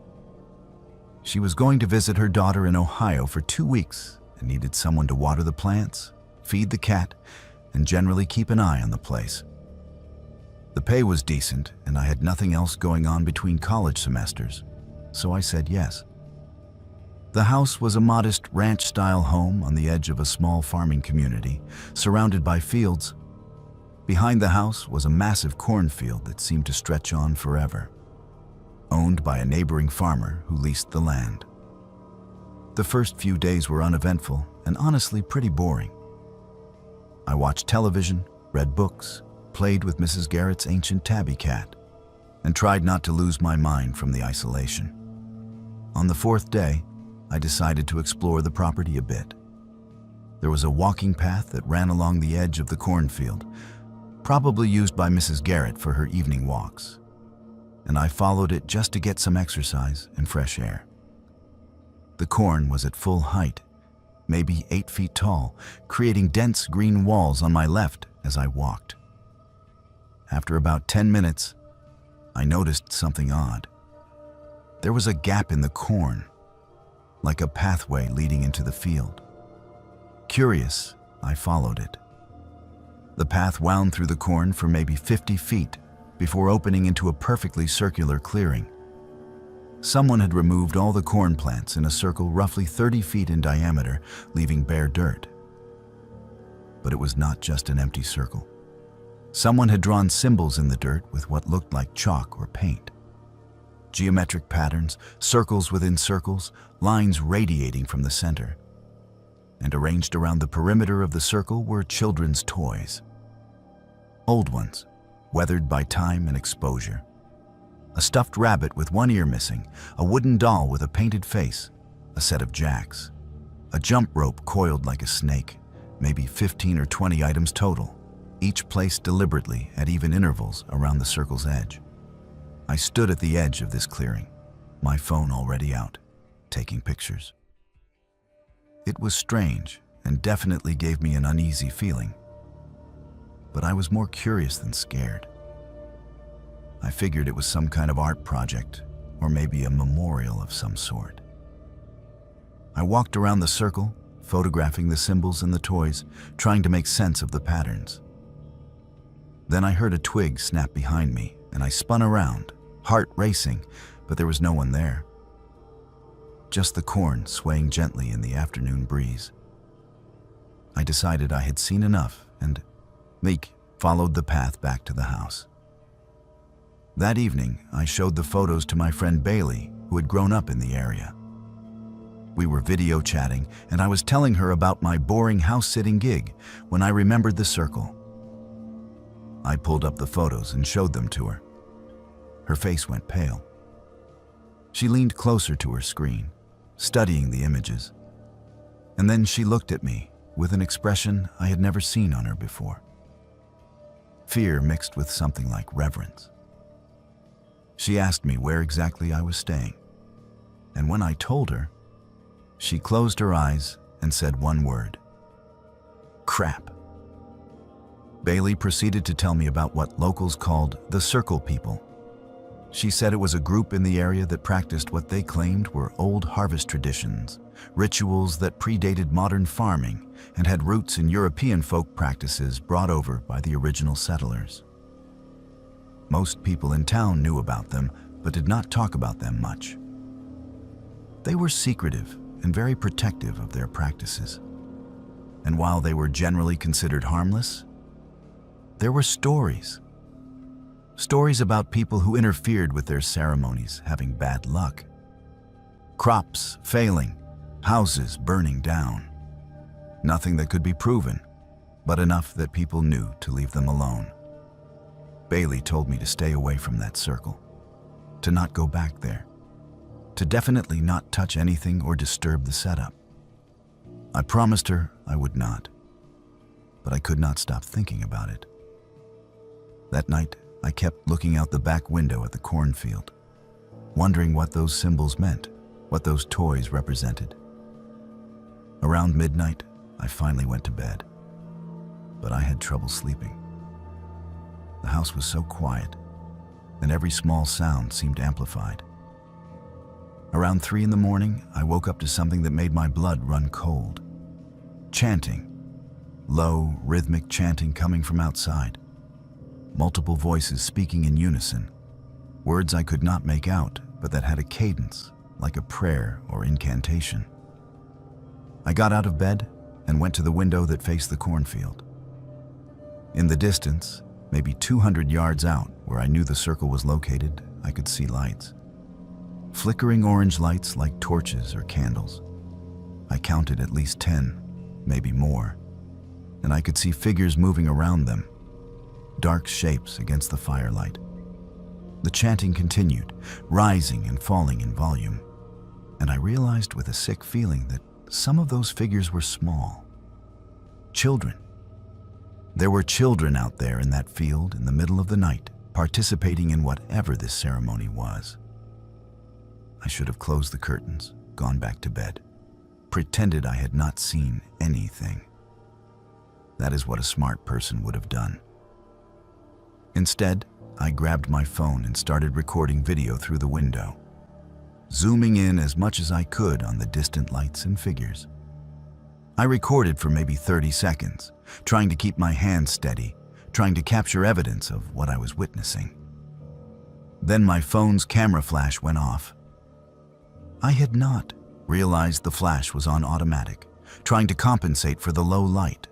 She was going to visit her daughter in Ohio for 2 weeks and needed someone to water the plants, feed the cat, and generally keep an eye on the place. The pay was decent, and I had nothing else going on between college semesters, so I said yes. The house was a modest ranch-style home on the edge of a small farming community, surrounded by fields. Behind the house was a massive cornfield that seemed to stretch on forever, owned by a neighboring farmer who leased the land. The first few days were uneventful and honestly pretty boring. I watched television, read books, played with Mrs. Garrett's ancient tabby cat, and tried not to lose my mind from the isolation. On the 4th day, I decided to explore the property a bit. There was a walking path that ran along the edge of the cornfield, probably used by Mrs. Garrett for her evening walks, and I followed it just to get some exercise and fresh air. The corn was at full height, maybe 8 feet tall, creating dense green walls on my left as I walked. After about 10 minutes, I noticed something odd. There was a gap in the corn, like a pathway leading into the field. Curious, I followed it. The path wound through the corn for maybe 50 feet before opening into a perfectly circular clearing. Someone had removed all the corn plants in a circle roughly 30 feet in diameter, leaving bare dirt. But it was not just an empty circle. Someone had drawn symbols in the dirt with what looked like chalk or paint. Geometric patterns, circles within circles, lines radiating from the center. And arranged around the perimeter of the circle were children's toys. Old ones, weathered by time and exposure. A stuffed rabbit with one ear missing, a wooden doll with a painted face, a set of jacks, a jump rope coiled like a snake, maybe 15 or 20 items total, each placed deliberately at even intervals around the circle's edge. I stood at the edge of this clearing, my phone already out, taking pictures. It was strange and definitely gave me an uneasy feeling. But I was more curious than scared. I figured it was some kind of art project, or maybe a memorial of some sort. I walked around the circle, photographing the symbols and the toys, trying to make sense of the patterns. Then I heard a twig snap behind me, and I spun around, heart racing, but there was no one there. Just the corn swaying gently in the afternoon breeze. I decided I had seen enough and meek followed the path back to the house. That evening, I showed the photos to my friend Bailey, who had grown up in the area. We were video chatting, and I was telling her about my boring house-sitting gig when I remembered the circle. I pulled up the photos and showed them to her. Her face went pale. She leaned closer to her screen, studying the images. And then she looked at me with an expression I had never seen on her before. Fear mixed with something like reverence. She asked me where exactly I was staying, and when I told her, she closed her eyes and said one word: crap. Bailey proceeded to tell me about what locals called the Circle People. She said it was a group in the area that practiced what they claimed were old harvest traditions, rituals that predated modern farming and had roots in European folk practices brought over by the original settlers. Most people in town knew about them, but did not talk about them much. They were secretive and very protective of their practices. And while they were generally considered harmless, there were stories. Stories about people who interfered with their ceremonies having bad luck. Crops failing, houses burning down. Nothing that could be proven, but enough that people knew to leave them alone. Bailey told me to stay away from that circle, to not go back there, to definitely not touch anything or disturb the setup. I promised her I would not, but I could not stop thinking about it. That night, I kept looking out the back window at the cornfield, wondering what those symbols meant, what those toys represented. Around midnight, I finally went to bed, but I had trouble sleeping. The house was so quiet, and every small sound seemed amplified. Around 3 in the morning, I woke up to something that made my blood run cold. Chanting, low, rhythmic chanting coming from outside. Multiple voices speaking in unison, words I could not make out, but that had a cadence, like a prayer or incantation. I got out of bed and went to the window that faced the cornfield. In the distance, maybe 200 yards out where I knew the circle was located, I could see lights. Flickering orange lights like torches or candles. I counted at least 10, maybe more, and I could see figures moving around them. Dark shapes against the firelight. The chanting continued, rising and falling in volume, and I realized with a sick feeling that some of those figures were small. Children. There were children out there in that field in the middle of the night, participating in whatever this ceremony was. I should have closed the curtains, gone back to bed, pretended I had not seen anything. That is what a smart person would have done. Instead, I grabbed my phone and started recording video through the window, zooming in as much as I could on the distant lights and figures. I recorded for maybe 30 seconds, trying to keep my hands steady, trying to capture evidence of what I was witnessing. Then my phone's camera flash went off. I had not realized the flash was on automatic, trying to compensate for the low light.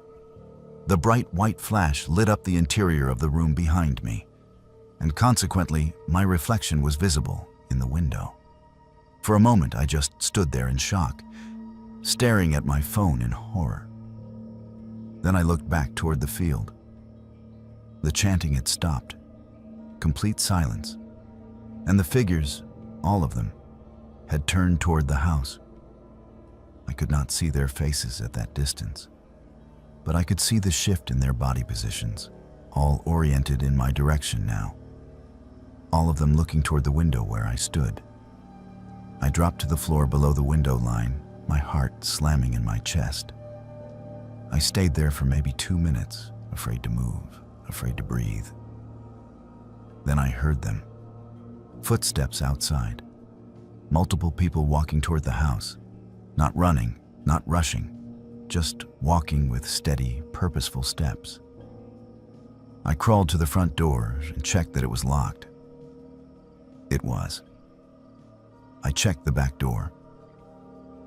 The bright white flash lit up the interior of the room behind me, and consequently, my reflection was visible in the window. For a moment, I just stood there in shock, staring at my phone in horror. Then I looked back toward the field. The chanting had stopped, complete silence, and the figures, all of them, had turned toward the house. I could not see their faces at that distance, but I could see the shift in their body positions, all oriented in my direction now. All of them looking toward the window where I stood. I dropped to the floor below the window line, my heart slamming in my chest. I stayed there for maybe 2 minutes, afraid to move, afraid to breathe. Then I heard them. Footsteps outside. Multiple people walking toward the house. Not running, not rushing, just walking with steady, purposeful steps. I crawled to the front door and checked that it was locked. It was. I checked the back door.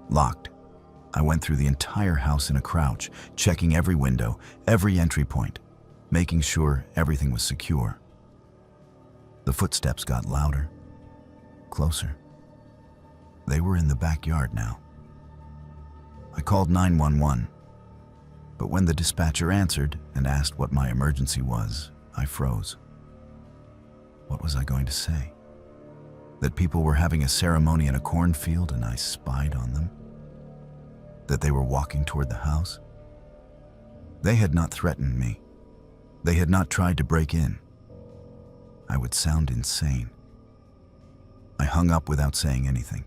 Locked. I went through the entire house in a crouch, checking every window, every entry point, making sure everything was secure. The footsteps got louder, closer. They were in the backyard now. I called 911, but when the dispatcher answered and asked what my emergency was, I froze. What was I going to say? That people were having a ceremony in a cornfield and I spied on them? That they were walking toward the house? They had not threatened me. They had not tried to break in. I would sound insane. I hung up without saying anything.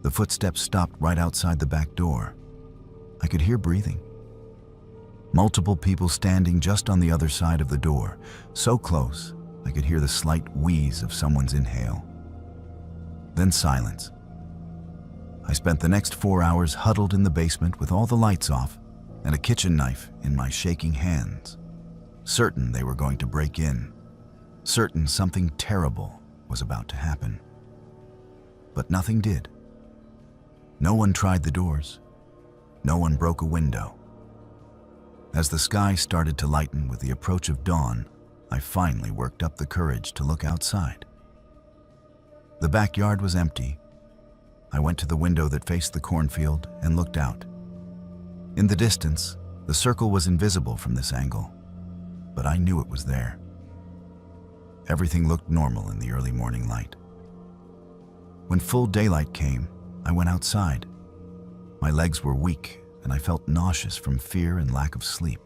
The footsteps stopped right outside the back door. I could hear breathing. Multiple people standing just on the other side of the door, so close I could hear the slight wheeze of someone's inhale. Then silence. I spent the next 4 hours huddled in the basement with all the lights off and a kitchen knife in my shaking hands, certain they were going to break in, certain something terrible was about to happen. But nothing did. No one tried the doors. No one broke a window. As the sky started to lighten with the approach of dawn, I finally worked up the courage to look outside. The backyard was empty. I went to the window that faced the cornfield and looked out. In the distance, the circle was invisible from this angle, but I knew it was there. Everything looked normal in the early morning light. When full daylight came, I went outside. My legs were weak and I felt nauseous from fear and lack of sleep.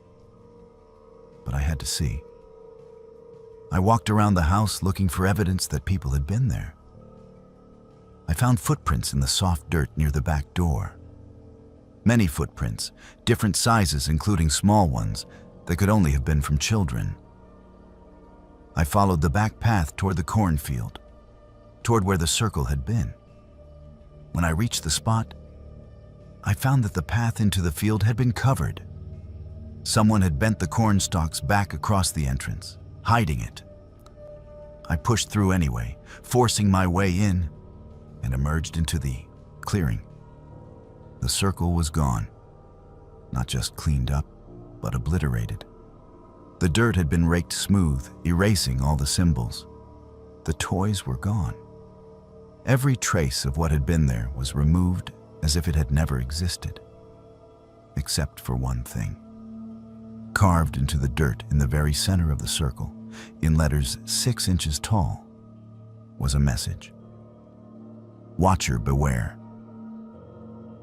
But I had to see. I walked around the house looking for evidence that people had been there. I found footprints in the soft dirt near the back door. Many footprints, different sizes including small ones, that could only have been from children. I followed the back path toward the cornfield, toward where the circle had been. When I reached the spot, I found that the path into the field had been covered. Someone had bent the corn stalks back across the entrance, hiding it. I pushed through anyway, forcing my way in, and emerged into the clearing. The circle was gone, not just cleaned up, but obliterated. The dirt had been raked smooth, erasing all the symbols. The toys were gone. Every trace of what had been there was removed as if it had never existed, except for one thing. Carved into the dirt in the very center of the circle, in letters 6 inches tall, was a message. Watcher beware.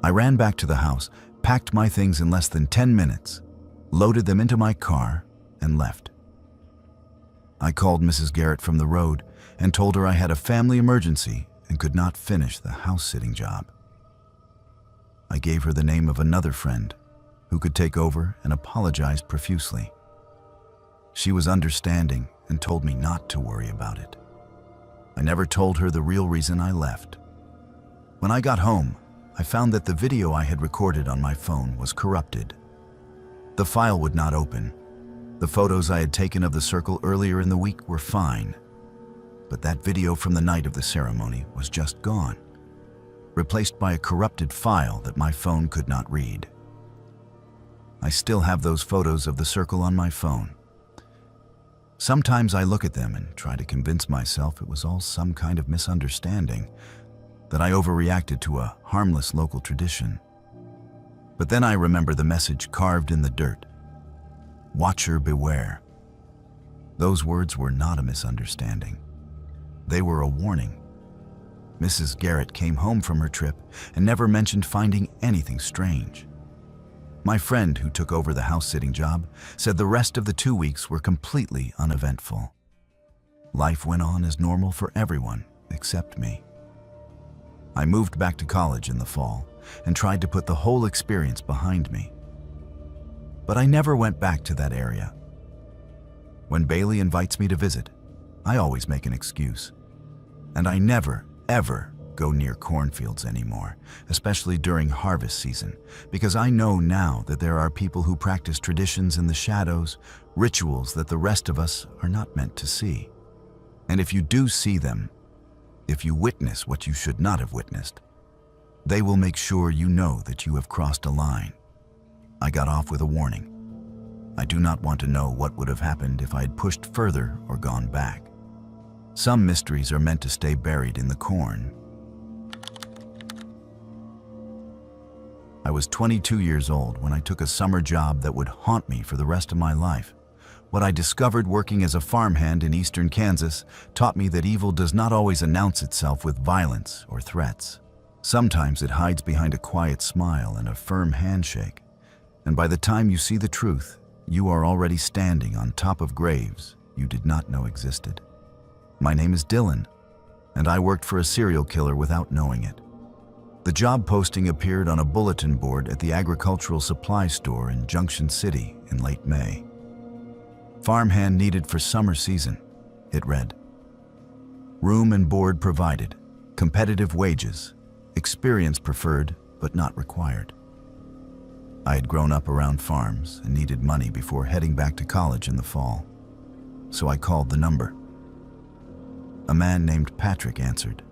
I ran back to the house, packed my things in less than 10 minutes, loaded them into my car, and left. I called Mrs. Garrett from the road and told her I had a family emergency and could not finish the house-sitting job. I gave her the name of another friend who could take over and apologized profusely. She was understanding and told me not to worry about it. I never told her the real reason I left. When I got home, I found that the video I had recorded on my phone was corrupted. The file would not open. The photos I had taken of the circle earlier in the week were fine, but that video from the night of the ceremony was just gone, replaced by a corrupted file that my phone could not read. I still have those photos of the circle on my phone. Sometimes I look at them and try to convince myself it was all some kind of misunderstanding, that I overreacted to a harmless local tradition. But then I remember the message carved in the dirt. Watcher beware. Those words were not a misunderstanding. They were a warning. Mrs. Garrett came home from her trip and never mentioned finding anything strange. My friend who took over the house-sitting job said the rest of the 2 weeks were completely uneventful. Life went on as normal for everyone except me. I moved back to college in the fall and tried to put the whole experience behind me. But I never went back to that area. When Bailey invites me to visit, I always make an excuse. And I never, ever go near cornfields anymore, especially during harvest season, because I know now that there are people who practice traditions in the shadows, rituals that the rest of us are not meant to see. And if you do see them, if you witness what you should not have witnessed, They will make sure you know that you have crossed a line. I got off with a warning. I do not want to know what would have happened if I had pushed further or gone back. Some mysteries are meant to stay buried in the corn. I was 22 years old when I took a summer job that would haunt me for the rest of my life. What I discovered working as a farmhand in eastern Kansas taught me that evil does not always announce itself with violence or threats. Sometimes it hides behind a quiet smile and a firm handshake. And by the time you see the truth, you are already standing on top of graves you did not know existed. My name is Dylan, and I worked for a serial killer without knowing it. The job posting appeared on a bulletin board at the agricultural supply store in Junction City in late May. Farmhand needed for summer season, it read. Room and board provided, competitive wages, experience preferred but not required. I had grown up around farms and needed money before heading back to college in the fall, so I called the number. A man named Patrick answered,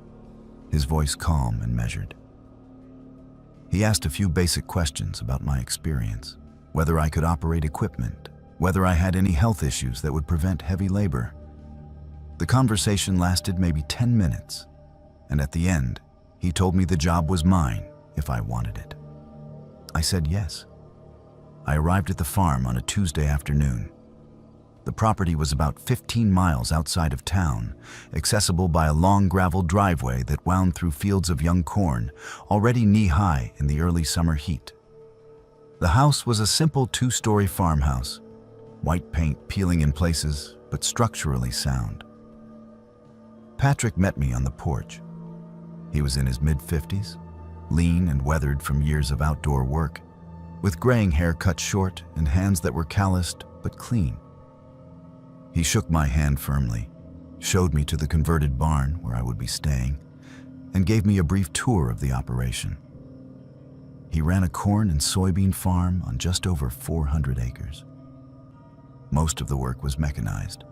his voice calm and measured. He asked a few basic questions about my experience, whether I could operate equipment, whether I had any health issues that would prevent heavy labor. The conversation lasted maybe 10 minutes, and at the end, he told me the job was mine if I wanted it. I said yes. I arrived at the farm on a Tuesday afternoon. The property was about 15 miles outside of town, accessible by a long gravel driveway that wound through fields of young corn, already knee-high in the early summer heat. The house was a simple 2-story farmhouse, white paint peeling in places, but structurally sound. Patrick met me on the porch. He was in his mid-50s, lean and weathered from years of outdoor work, with graying hair cut short and hands that were calloused but clean. He shook my hand firmly, showed me to the converted barn where I would be staying, and gave me a brief tour of the operation. He ran a corn and soybean farm on just over 400 acres. Most of the work was mechanized,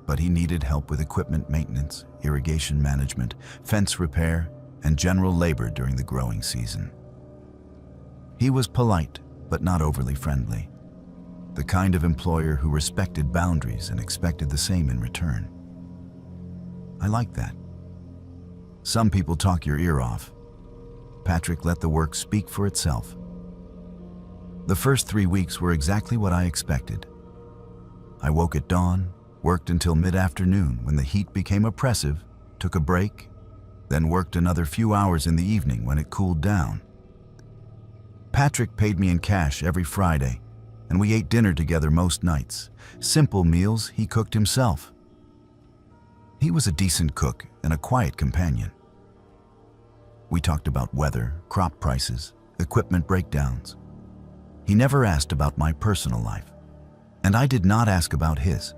but he needed help with equipment maintenance, irrigation management, fence repair, and general labor during the growing season. He was polite, but not overly friendly, the kind of employer who respected boundaries and expected the same in return. I liked that. Some people talk your ear off. Patrick let the work speak for itself. The first 3 weeks were exactly what I expected. I woke at dawn, worked until mid-afternoon when the heat became oppressive, took a break, then worked another few hours in the evening when it cooled down. Patrick paid me in cash every Friday, and we ate dinner together most nights, simple meals he cooked himself. He was a decent cook and a quiet companion. We talked about weather, crop prices, equipment breakdowns. He never asked about my personal life, and I did not ask about his.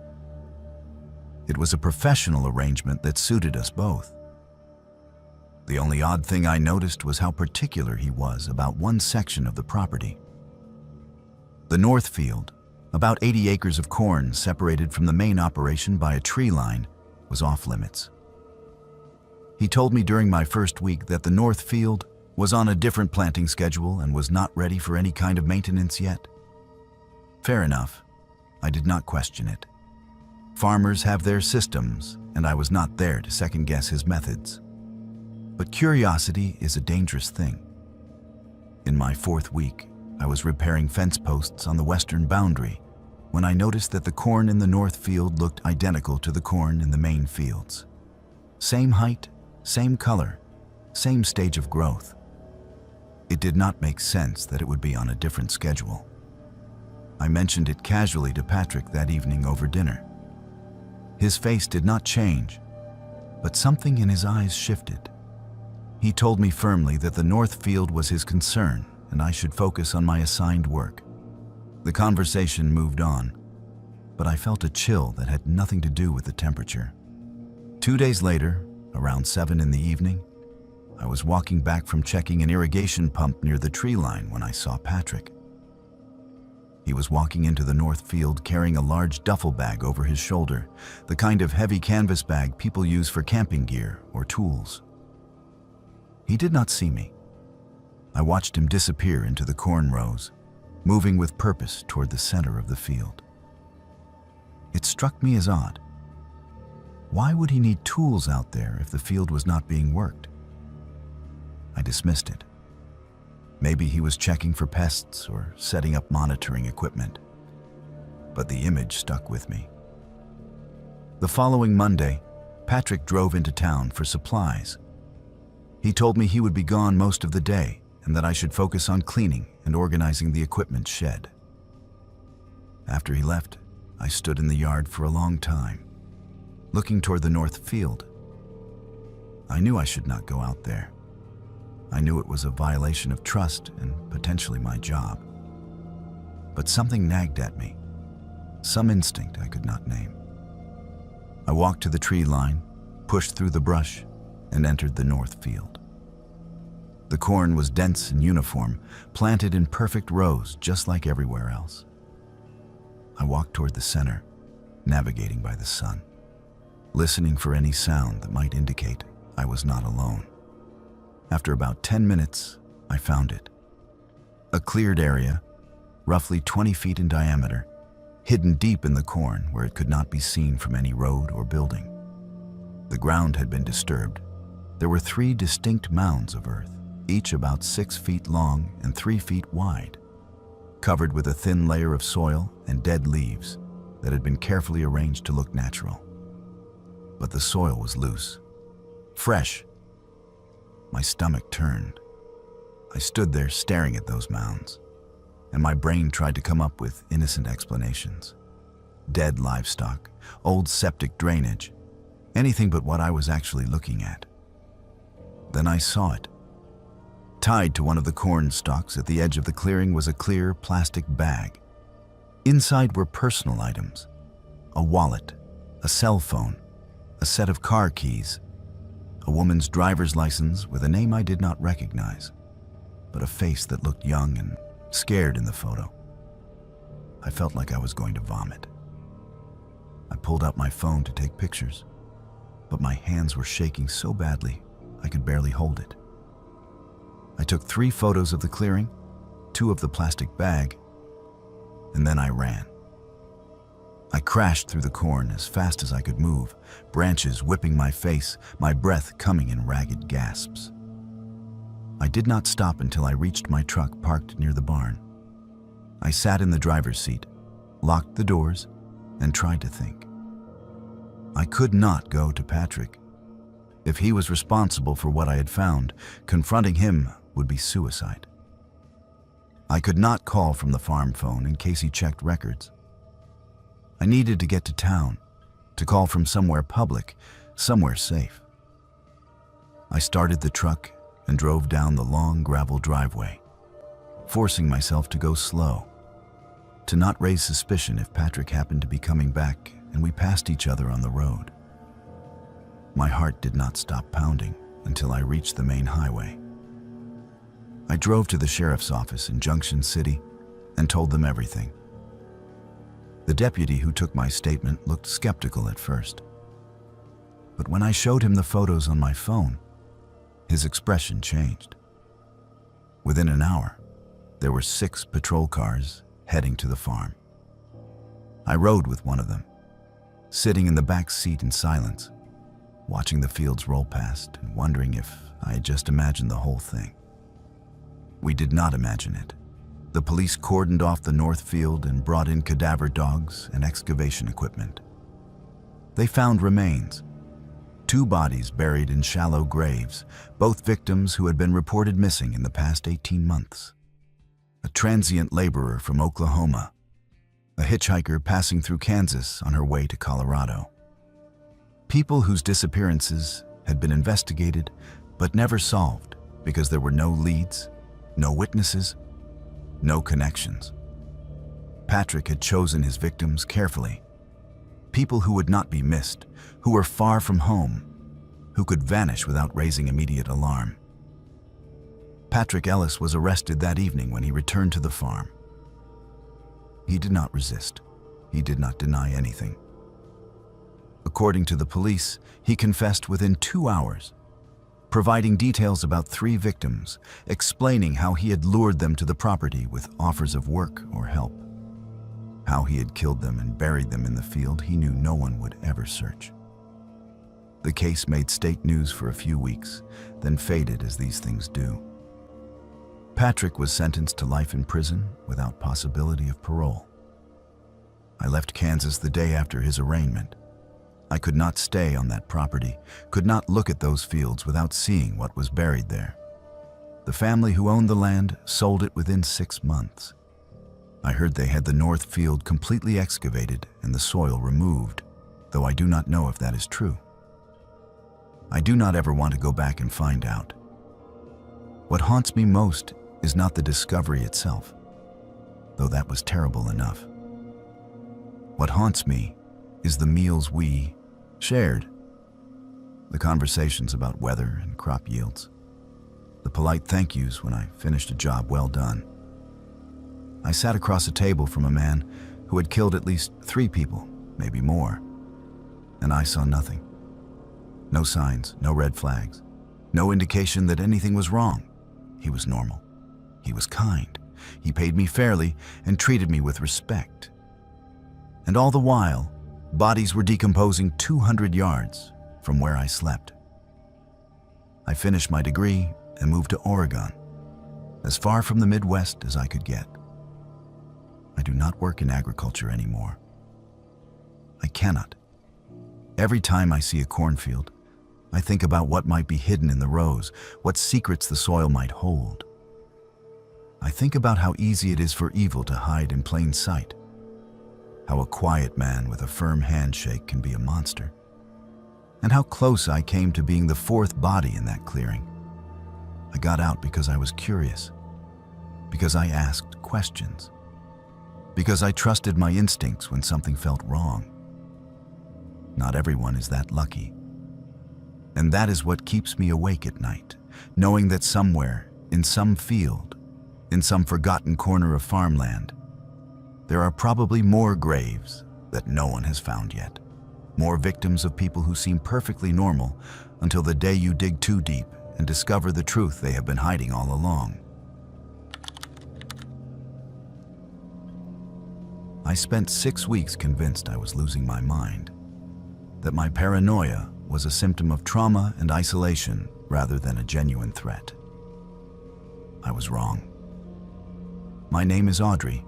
It was a professional arrangement that suited us both. The only odd thing I noticed was how particular he was about one section of the property. The north field, about 80 acres of corn separated from the main operation by a tree line, was off limits. He told me during my first week that the north field was on a different planting schedule and was not ready for any kind of maintenance yet. Fair enough. I did not question it. Farmers have their systems, and I was not there to second-guess his methods. But curiosity is a dangerous thing. In my 4th week, I was repairing fence posts on the western boundary when I noticed that the corn in the north field looked identical to the corn in the main fields. Same height, same color, same stage of growth. It did not make sense that it would be on a different schedule. I mentioned it casually to Patrick that evening over dinner. His face did not change, but something in his eyes shifted. He told me firmly that the north field was his concern and I should focus on my assigned work. The conversation moved on, but I felt a chill that had nothing to do with the temperature. 2 days later, around 7 in the evening, I was walking back from checking an irrigation pump near the tree line when I saw Patrick. He was walking into the north field carrying a large duffel bag over his shoulder, the kind of heavy canvas bag people use for camping gear or tools. He did not see me, I watched him disappear into the corn rows, moving with purpose toward the center of the field. It struck me as odd. Why would he need tools out there if the field was not being worked? I dismissed it. Maybe he was checking for pests or setting up monitoring equipment. But the image stuck with me. The following Monday, Patrick drove into town for supplies. He told me he would be gone most of the day and that I should focus on cleaning and organizing the equipment shed. After he left, I stood in the yard for a long time, looking toward the north field. I knew I should not go out there. I knew it was a violation of trust and potentially my job. But something nagged at me, some instinct I could not name. I walked to the tree line, pushed through the brush, and entered the north field. The corn was dense and uniform, planted in perfect rows just like everywhere else. I walked toward the center, navigating by the sun, listening for any sound that might indicate I was not alone. After about 10 minutes, I found it. A cleared area, roughly 20 feet in diameter, hidden deep in the corn where it could not be seen from any road or building. The ground had been disturbed. There were 3 distinct mounds of earth, each about 6 feet long and 3 feet wide, covered with a thin layer of soil and dead leaves that had been carefully arranged to look natural. But the soil was loose, fresh. My stomach turned. I stood there staring at those mounds, and my brain tried to come up with innocent explanations. Dead livestock, old septic drainage, anything but what I was actually looking at. Then I saw it. Tied to one of the corn stalks at the edge of the clearing was a clear plastic bag. Inside were personal items: a wallet, a cell phone, a set of car keys, a woman's driver's license with a name I did not recognize, but a face that looked young and scared in the photo. I felt like I was going to vomit. I pulled out my phone to take pictures, but my hands were shaking so badly I could barely hold it. I took 3 photos of the clearing, 2 of the plastic bag, and then I ran. I crashed through the corn as fast as I could move, branches whipping my face, my breath coming in ragged gasps. I did not stop until I reached my truck parked near the barn. I sat in the driver's seat, locked the doors, and tried to think. I could not go to Patrick. If he was responsible for what I had found, confronting him would be suicide. I could not call from the farm phone in case he checked records. I needed to get to town, to call from somewhere public, somewhere safe. I started the truck and drove down the long gravel driveway, forcing myself to go slow, to not raise suspicion if Patrick happened to be coming back and we passed each other on the road. My heart did not stop pounding until I reached the main highway. I drove to the sheriff's office in Junction City and told them everything. The deputy who took my statement looked skeptical at first. But when I showed him the photos on my phone, his expression changed. Within an hour, there were 6 patrol cars heading to the farm. I rode with one of them, sitting in the back seat in silence, watching the fields roll past and wondering if I had just imagined the whole thing. We did not imagine it. The police cordoned off the north field and brought in cadaver dogs and excavation equipment. They found remains, 2 bodies buried in shallow graves, both victims who had been reported missing in the past 18 months. A transient laborer from Oklahoma, a hitchhiker passing through Kansas on her way to Colorado. People whose disappearances had been investigated but never solved because there were no leads, no witnesses, no connections. Patrick had chosen his victims carefully. People who would not be missed, who were far from home, who could vanish without raising immediate alarm. Patrick Ellis was arrested that evening when he returned to the farm. He did not resist. He did not deny anything. According to the police, he confessed within 2 hours. providing details about 3 victims, explaining how he had lured them to the property with offers of work or help. How he had killed them and buried them in the field he knew no one would ever search. The case made state news for a few weeks, then faded as these things do. Patrick was sentenced to life in prison without possibility of parole. I left Kansas the day after his arraignment. I could not stay on that property, could not look at those fields without seeing what was buried there. The family who owned the land sold it within 6 months. I heard they had the north field completely excavated and the soil removed, though I do not know if that is true. I do not ever want to go back and find out. What haunts me most is not the discovery itself, though that was terrible enough. What haunts me is the meals we shared, the conversations about weather and crop yields, the polite thank yous when I finished a job well done. I sat across a table from a man who had killed at least 3 people, maybe more, and I saw nothing. No signs, no red flags, no indication that anything was wrong. He was normal. He was kind. He paid me fairly and treated me with respect. And all the while, bodies were decomposing 200 yards from where I slept. I finished my degree and moved to Oregon, as far from the Midwest as I could get. I do not work in agriculture anymore. I cannot. Every time I see a cornfield, I think about what might be hidden in the rows, what secrets the soil might hold. I think about how easy it is for evil to hide in plain sight, how a quiet man with a firm handshake can be a monster, and how close I came to being the 4th body in that clearing. I got out because I was curious, because I asked questions, because I trusted my instincts when something felt wrong. Not everyone is that lucky. And that is what keeps me awake at night, knowing that somewhere, in some field, in some forgotten corner of farmland, there are probably more graves that no one has found yet, more victims of people who seem perfectly normal until the day you dig too deep and discover the truth they have been hiding all along. I spent 6 weeks convinced I was losing my mind, that my paranoia was a symptom of trauma and isolation rather than a genuine threat. I was wrong. My name is Audrey,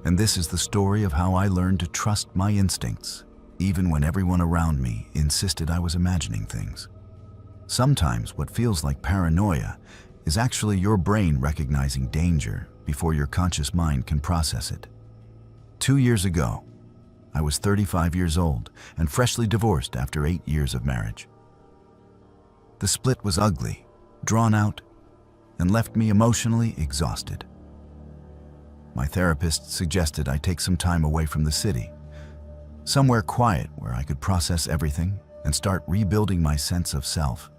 and this is the story of how I learned to trust my instincts, even when everyone around me insisted I was imagining things. Sometimes what feels like paranoia is actually your brain recognizing danger before your conscious mind can process it. 2 years ago, I was 35 years old and freshly divorced after 8 years of marriage. The split was ugly, drawn out, and left me emotionally exhausted. My therapist suggested I take some time away from the city, somewhere quiet where I could process everything and start rebuilding my sense of self.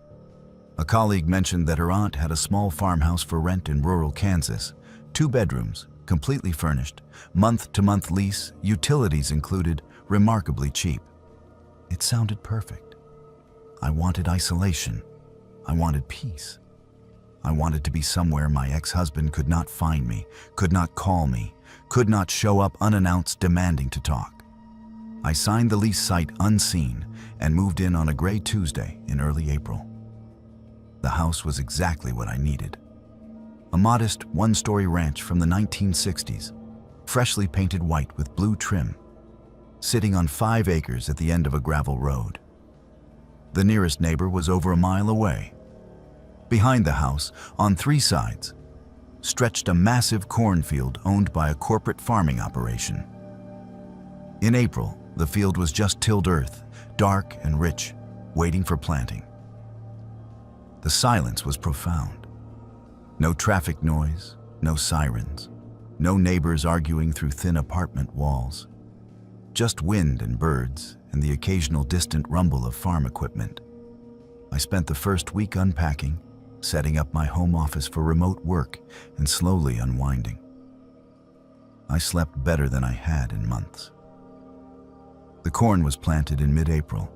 A colleague mentioned that her aunt had a small farmhouse for rent in rural Kansas, 2 bedrooms, completely furnished, month-to-month lease, utilities included, remarkably cheap. It sounded perfect. I wanted isolation. I wanted peace. I wanted to be somewhere my ex-husband could not find me, could not call me, could not show up unannounced demanding to talk. I signed the lease sight unseen and moved in on a gray Tuesday in early April. The house was exactly what I needed. A modest 1-story ranch from the 1960s, freshly painted white with blue trim, sitting on 5 acres at the end of a gravel road. The nearest neighbor was over a mile away. Behind the house, on 3 sides, stretched a massive cornfield owned by a corporate farming operation. In April, the field was just tilled earth, dark and rich, waiting for planting. The silence was profound. No traffic noise, no sirens, no neighbors arguing through thin apartment walls. Just wind and birds and the occasional distant rumble of farm equipment. I spent the first week unpacking, setting up my home office for remote work and slowly unwinding. I slept better than I had in months. The corn was planted in mid-April,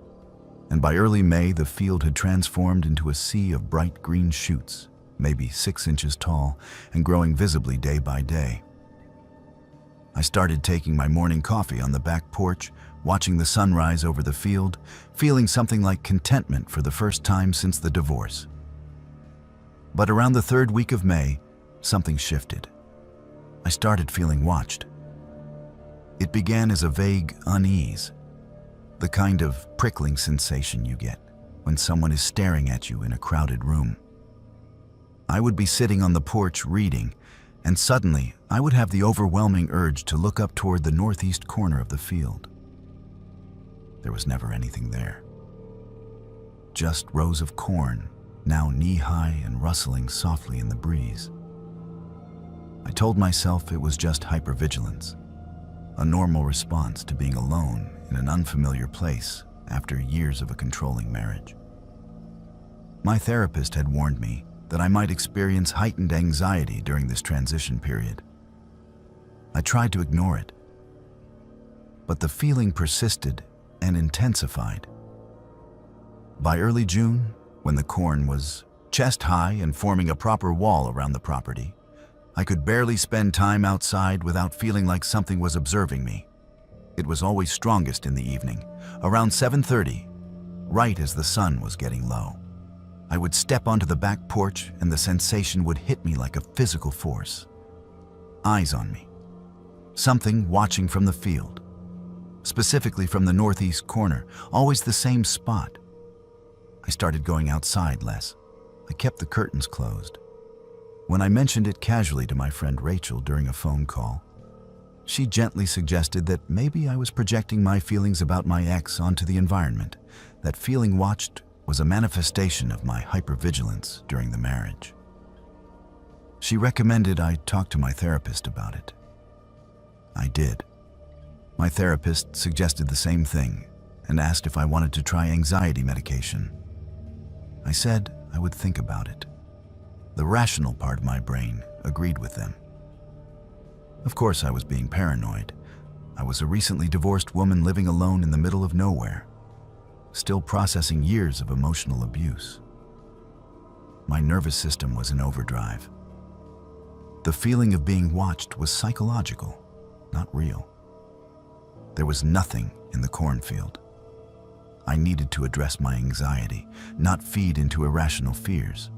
and by early May, the field had transformed into a sea of bright green shoots, maybe 6 inches tall, and growing visibly day by day. I started taking my morning coffee on the back porch, watching the sunrise over the field, feeling something like contentment for the first time since the divorce. But around the 3rd week of May, something shifted. I started feeling watched. It began as a vague unease, the kind of prickling sensation you get when someone is staring at you in a crowded room. I would be sitting on the porch reading, and suddenly I would have the overwhelming urge to look up toward the northeast corner of the field. There was never anything there. Just rows of corn, now knee-high and rustling softly in the breeze. I told myself it was just hypervigilance, a normal response to being alone in an unfamiliar place after years of a controlling marriage. My therapist had warned me that I might experience heightened anxiety during this transition period. I tried to ignore it, but the feeling persisted and intensified. By early June, when the corn was chest-high and forming a proper wall around the property, I could barely spend time outside without feeling like something was observing me. It was always strongest in the evening, around 7:30, right as the sun was getting low. I would step onto the back porch and the sensation would hit me like a physical force. Eyes on me. Something watching from the field, specifically from the northeast corner, always the same spot. I started going outside less. I kept the curtains closed. When I mentioned it casually to my friend Rachel during a phone call, she gently suggested that maybe I was projecting my feelings about my ex onto the environment, that feeling watched was a manifestation of my hypervigilance during the marriage. She recommended I talk to my therapist about it. I did. My therapist suggested the same thing and asked if I wanted to try anxiety medication. I said I would think about it. The rational part of my brain agreed with them. Of course, I was being paranoid. I was a recently divorced woman living alone in the middle of nowhere, still processing years of emotional abuse. My nervous system was in overdrive. The feeling of being watched was psychological, not real. There was nothing in the cornfield. I needed to address my anxiety, not feed into irrational fears.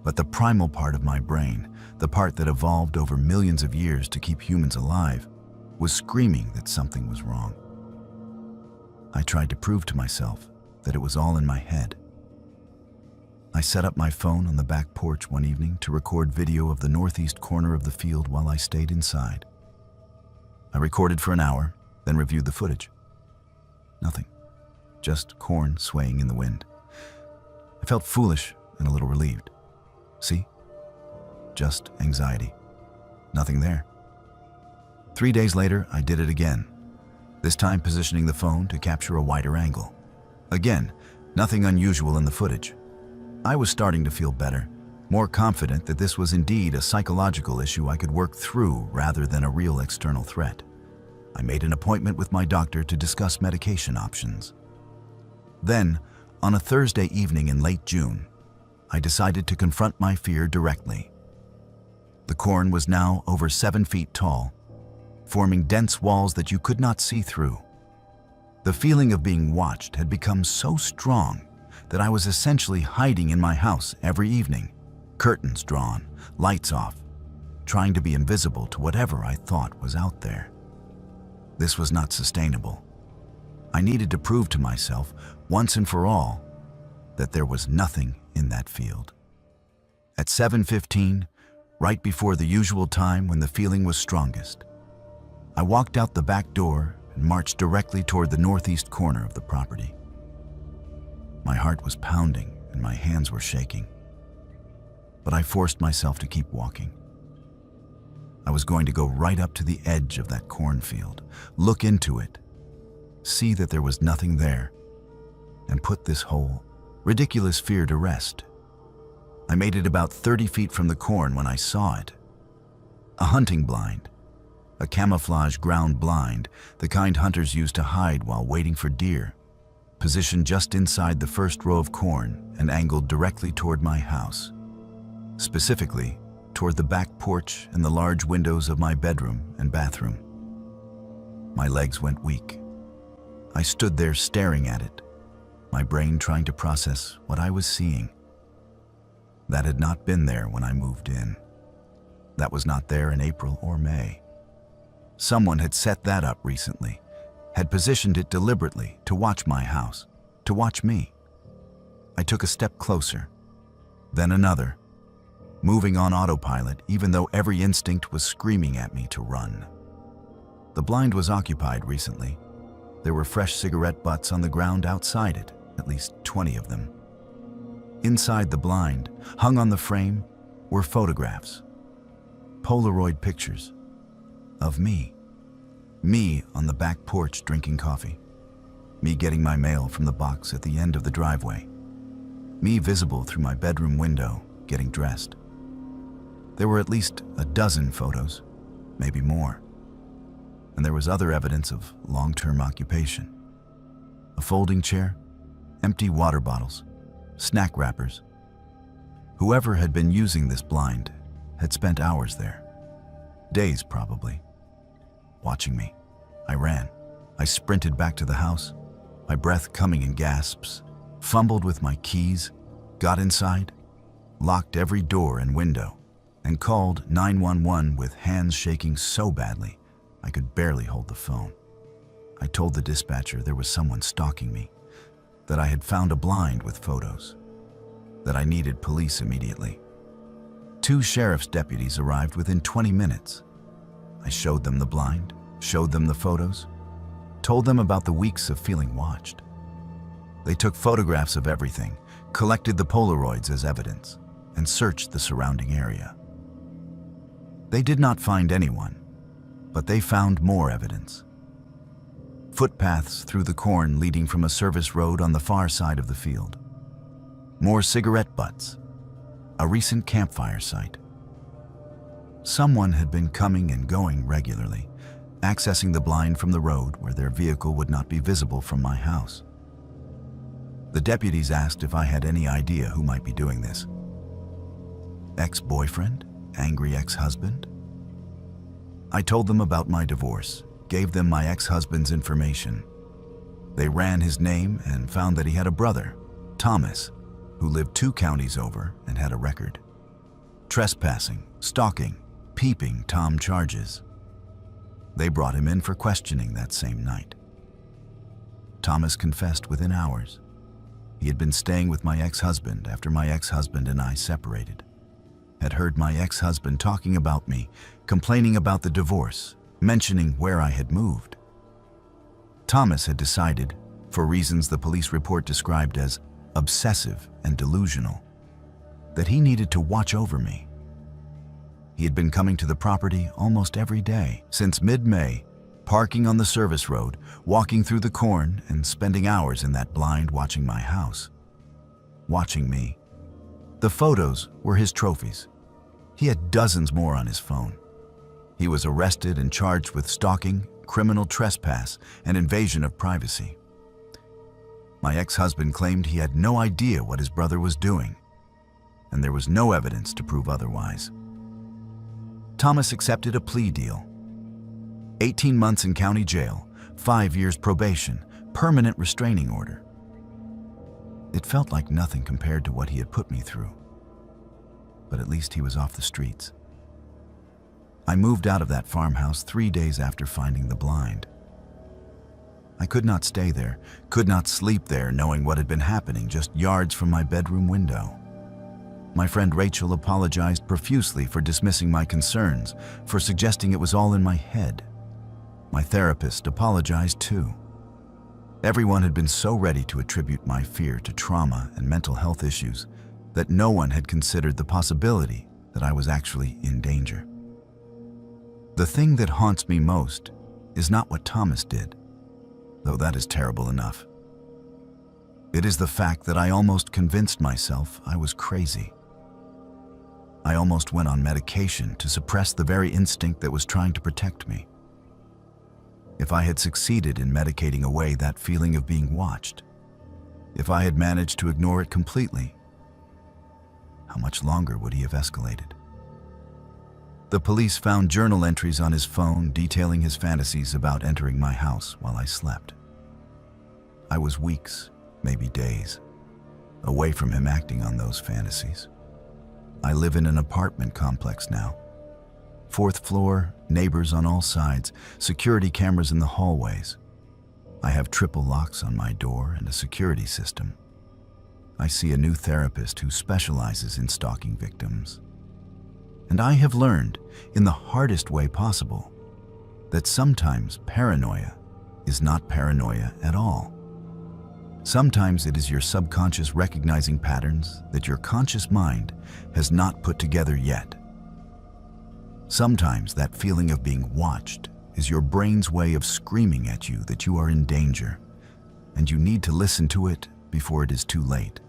But the primal part of my brain, the part that evolved over millions of years to keep humans alive, was screaming that something was wrong. I tried to prove to myself that it was all in my head. I set up my phone on the back porch one evening to record video of the northeast corner of the field while I stayed inside. I recorded for an hour, then reviewed the footage. Nothing. Just corn swaying in the wind. I felt foolish and a little relieved. See? Just anxiety. Nothing there. 3 days later, I did it again, this time positioning the phone to capture a wider angle. Again, nothing unusual in the footage. I was starting to feel better, more confident that this was indeed a psychological issue I could work through rather than a real external threat. I made an appointment with my doctor to discuss medication options. Then, on a Thursday evening in late June, I decided to confront my fear directly. The corn was now over 7 feet tall, forming dense walls that you could not see through. The feeling of being watched had become so strong that I was essentially hiding in my house every evening, curtains drawn, lights off, trying to be invisible to whatever I thought was out there. This was not sustainable. I needed to prove to myself, once and for all, that there was nothing in that field. At 7:15, right before the usual time when the feeling was strongest, I walked out the back door and marched directly toward the northeast corner of the property. My heart was pounding and my hands were shaking, but I forced myself to keep walking. I was going to go right up to the edge of that cornfield, look into it, see that there was nothing there, and put this whole ridiculous fear to rest. I made it about 30 feet from the corn when I saw it. A hunting blind, a camouflage ground blind, the kind hunters use to hide while waiting for deer. positioned just inside the first row of corn and angled directly toward my house, specifically toward the back porch and the large windows of my bedroom and bathroom. My legs went weak. I stood there staring at it, my brain trying to process what I was seeing. That had not been there when I moved in. That was not there in April or May. Someone had set that up recently, had positioned it deliberately to watch my house, to watch me. I took a step closer, then another, moving on autopilot even though every instinct was screaming at me to run. The blind was occupied recently. There were fresh cigarette butts on the ground outside it, at least 20 of them. Inside the blind, hung on the frame, were photographs, Polaroid pictures of me. Me on the back porch drinking coffee. Me getting my mail from the box at the end of the driveway. Me visible through my bedroom window, getting dressed. There were at least a dozen photos, maybe more. And there was other evidence of long-term occupation. A folding chair, empty water bottles, snack wrappers. Whoever had been using this blind had spent hours there. Days, probably. Watching me. I ran. I sprinted back to the house, my breath coming in gasps, fumbled with my keys, got inside, locked every door and window, and called 911 with hands shaking so badly I could barely hold the phone. I told the dispatcher there was someone stalking me, that I had found a blind with photos, that I needed police immediately. 2 sheriff's deputies arrived within 20 minutes. I showed them the blind, showed them the photos, told them about the weeks of feeling watched. They took photographs of everything, collected the Polaroids as evidence, and searched the surrounding area. They did not find anyone, but they found more evidence. Footpaths through the corn leading from a service road on the far side of the field. More cigarette butts. A recent campfire site. Someone had been coming and going regularly, accessing the blind from the road where their vehicle would not be visible from my house. The deputies asked if I had any idea who might be doing this. Ex-boyfriend? Angry ex-husband? I told them about my divorce, gave them my ex-husband's information. They ran his name and found that he had a brother, Thomas, who lived 2 counties over and had a record. Trespassing, stalking, peeping Tom charges. They brought him in for questioning that same night. Thomas confessed within hours. He had been staying with my ex-husband after my ex-husband and I separated. Had heard my ex-husband talking about me, complaining about the divorce, mentioning where I had moved. Thomas had decided, for reasons the police report described as obsessive and delusional, that he needed to watch over me. He had been coming to the property almost every day since mid-May, parking on the service road, walking through the corn, and spending hours in that blind watching my house. Watching me. The photos were his trophies. He had dozens more on his phone. He was arrested and charged with stalking, criminal trespass, and invasion of privacy. My ex-husband claimed he had no idea what his brother was doing, and there was no evidence to prove otherwise. Thomas accepted a plea deal. 18 months in county jail, 5 years probation, permanent restraining order. It felt like nothing compared to what he had put me through. But at least he was off the streets. I moved out of that farmhouse 3 days after finding the blind. I could not stay there, could not sleep there knowing what had been happening just yards from my bedroom window. My friend Rachel apologized profusely for dismissing my concerns, for suggesting it was all in my head. My therapist apologized too. Everyone had been so ready to attribute my fear to trauma and mental health issues that no one had considered the possibility that I was actually in danger. The thing that haunts me most is not what Thomas did, though that is terrible enough. It is the fact that I almost convinced myself I was crazy. I almost went on medication to suppress the very instinct that was trying to protect me. If I had succeeded in medicating away that feeling of being watched, If I had managed to ignore it completely, how much longer would he have escalated? The police found journal entries on his phone detailing his fantasies about entering my house while I slept. I was weeks, maybe days, away from him acting on those fantasies. I live in an apartment complex now. 4th floor, neighbors on all sides, security cameras in the hallways. I have triple locks on my door and a security system. I see a new therapist who specializes in stalking victims. And I have learned, in the hardest way possible, that sometimes paranoia is not paranoia at all. Sometimes it is your subconscious recognizing patterns that your conscious mind has not put together yet. Sometimes that feeling of being watched is your brain's way of screaming at you that you are in danger, and you need to listen to it before it is too late.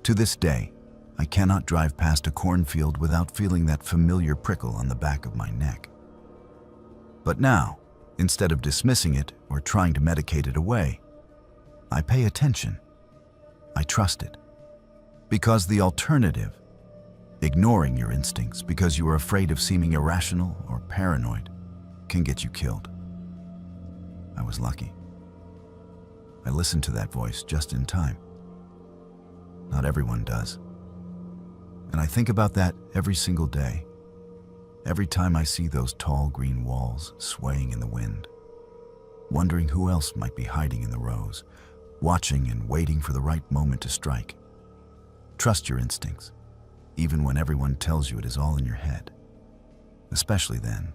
To this day, I cannot drive past a cornfield without feeling that familiar prickle on the back of my neck. But now, instead of dismissing it or trying to medicate it away, I pay attention. I trust it. Because the alternative, ignoring your instincts because you are afraid of seeming irrational or paranoid, can get you killed. I was lucky. I listened to that voice just in time. Not everyone does. And I think about that every single day, every time I see those tall green walls swaying in the wind, wondering who else might be hiding in the rows, watching and waiting for the right moment to strike. Trust your instincts, even when everyone tells you it is all in your head, especially then.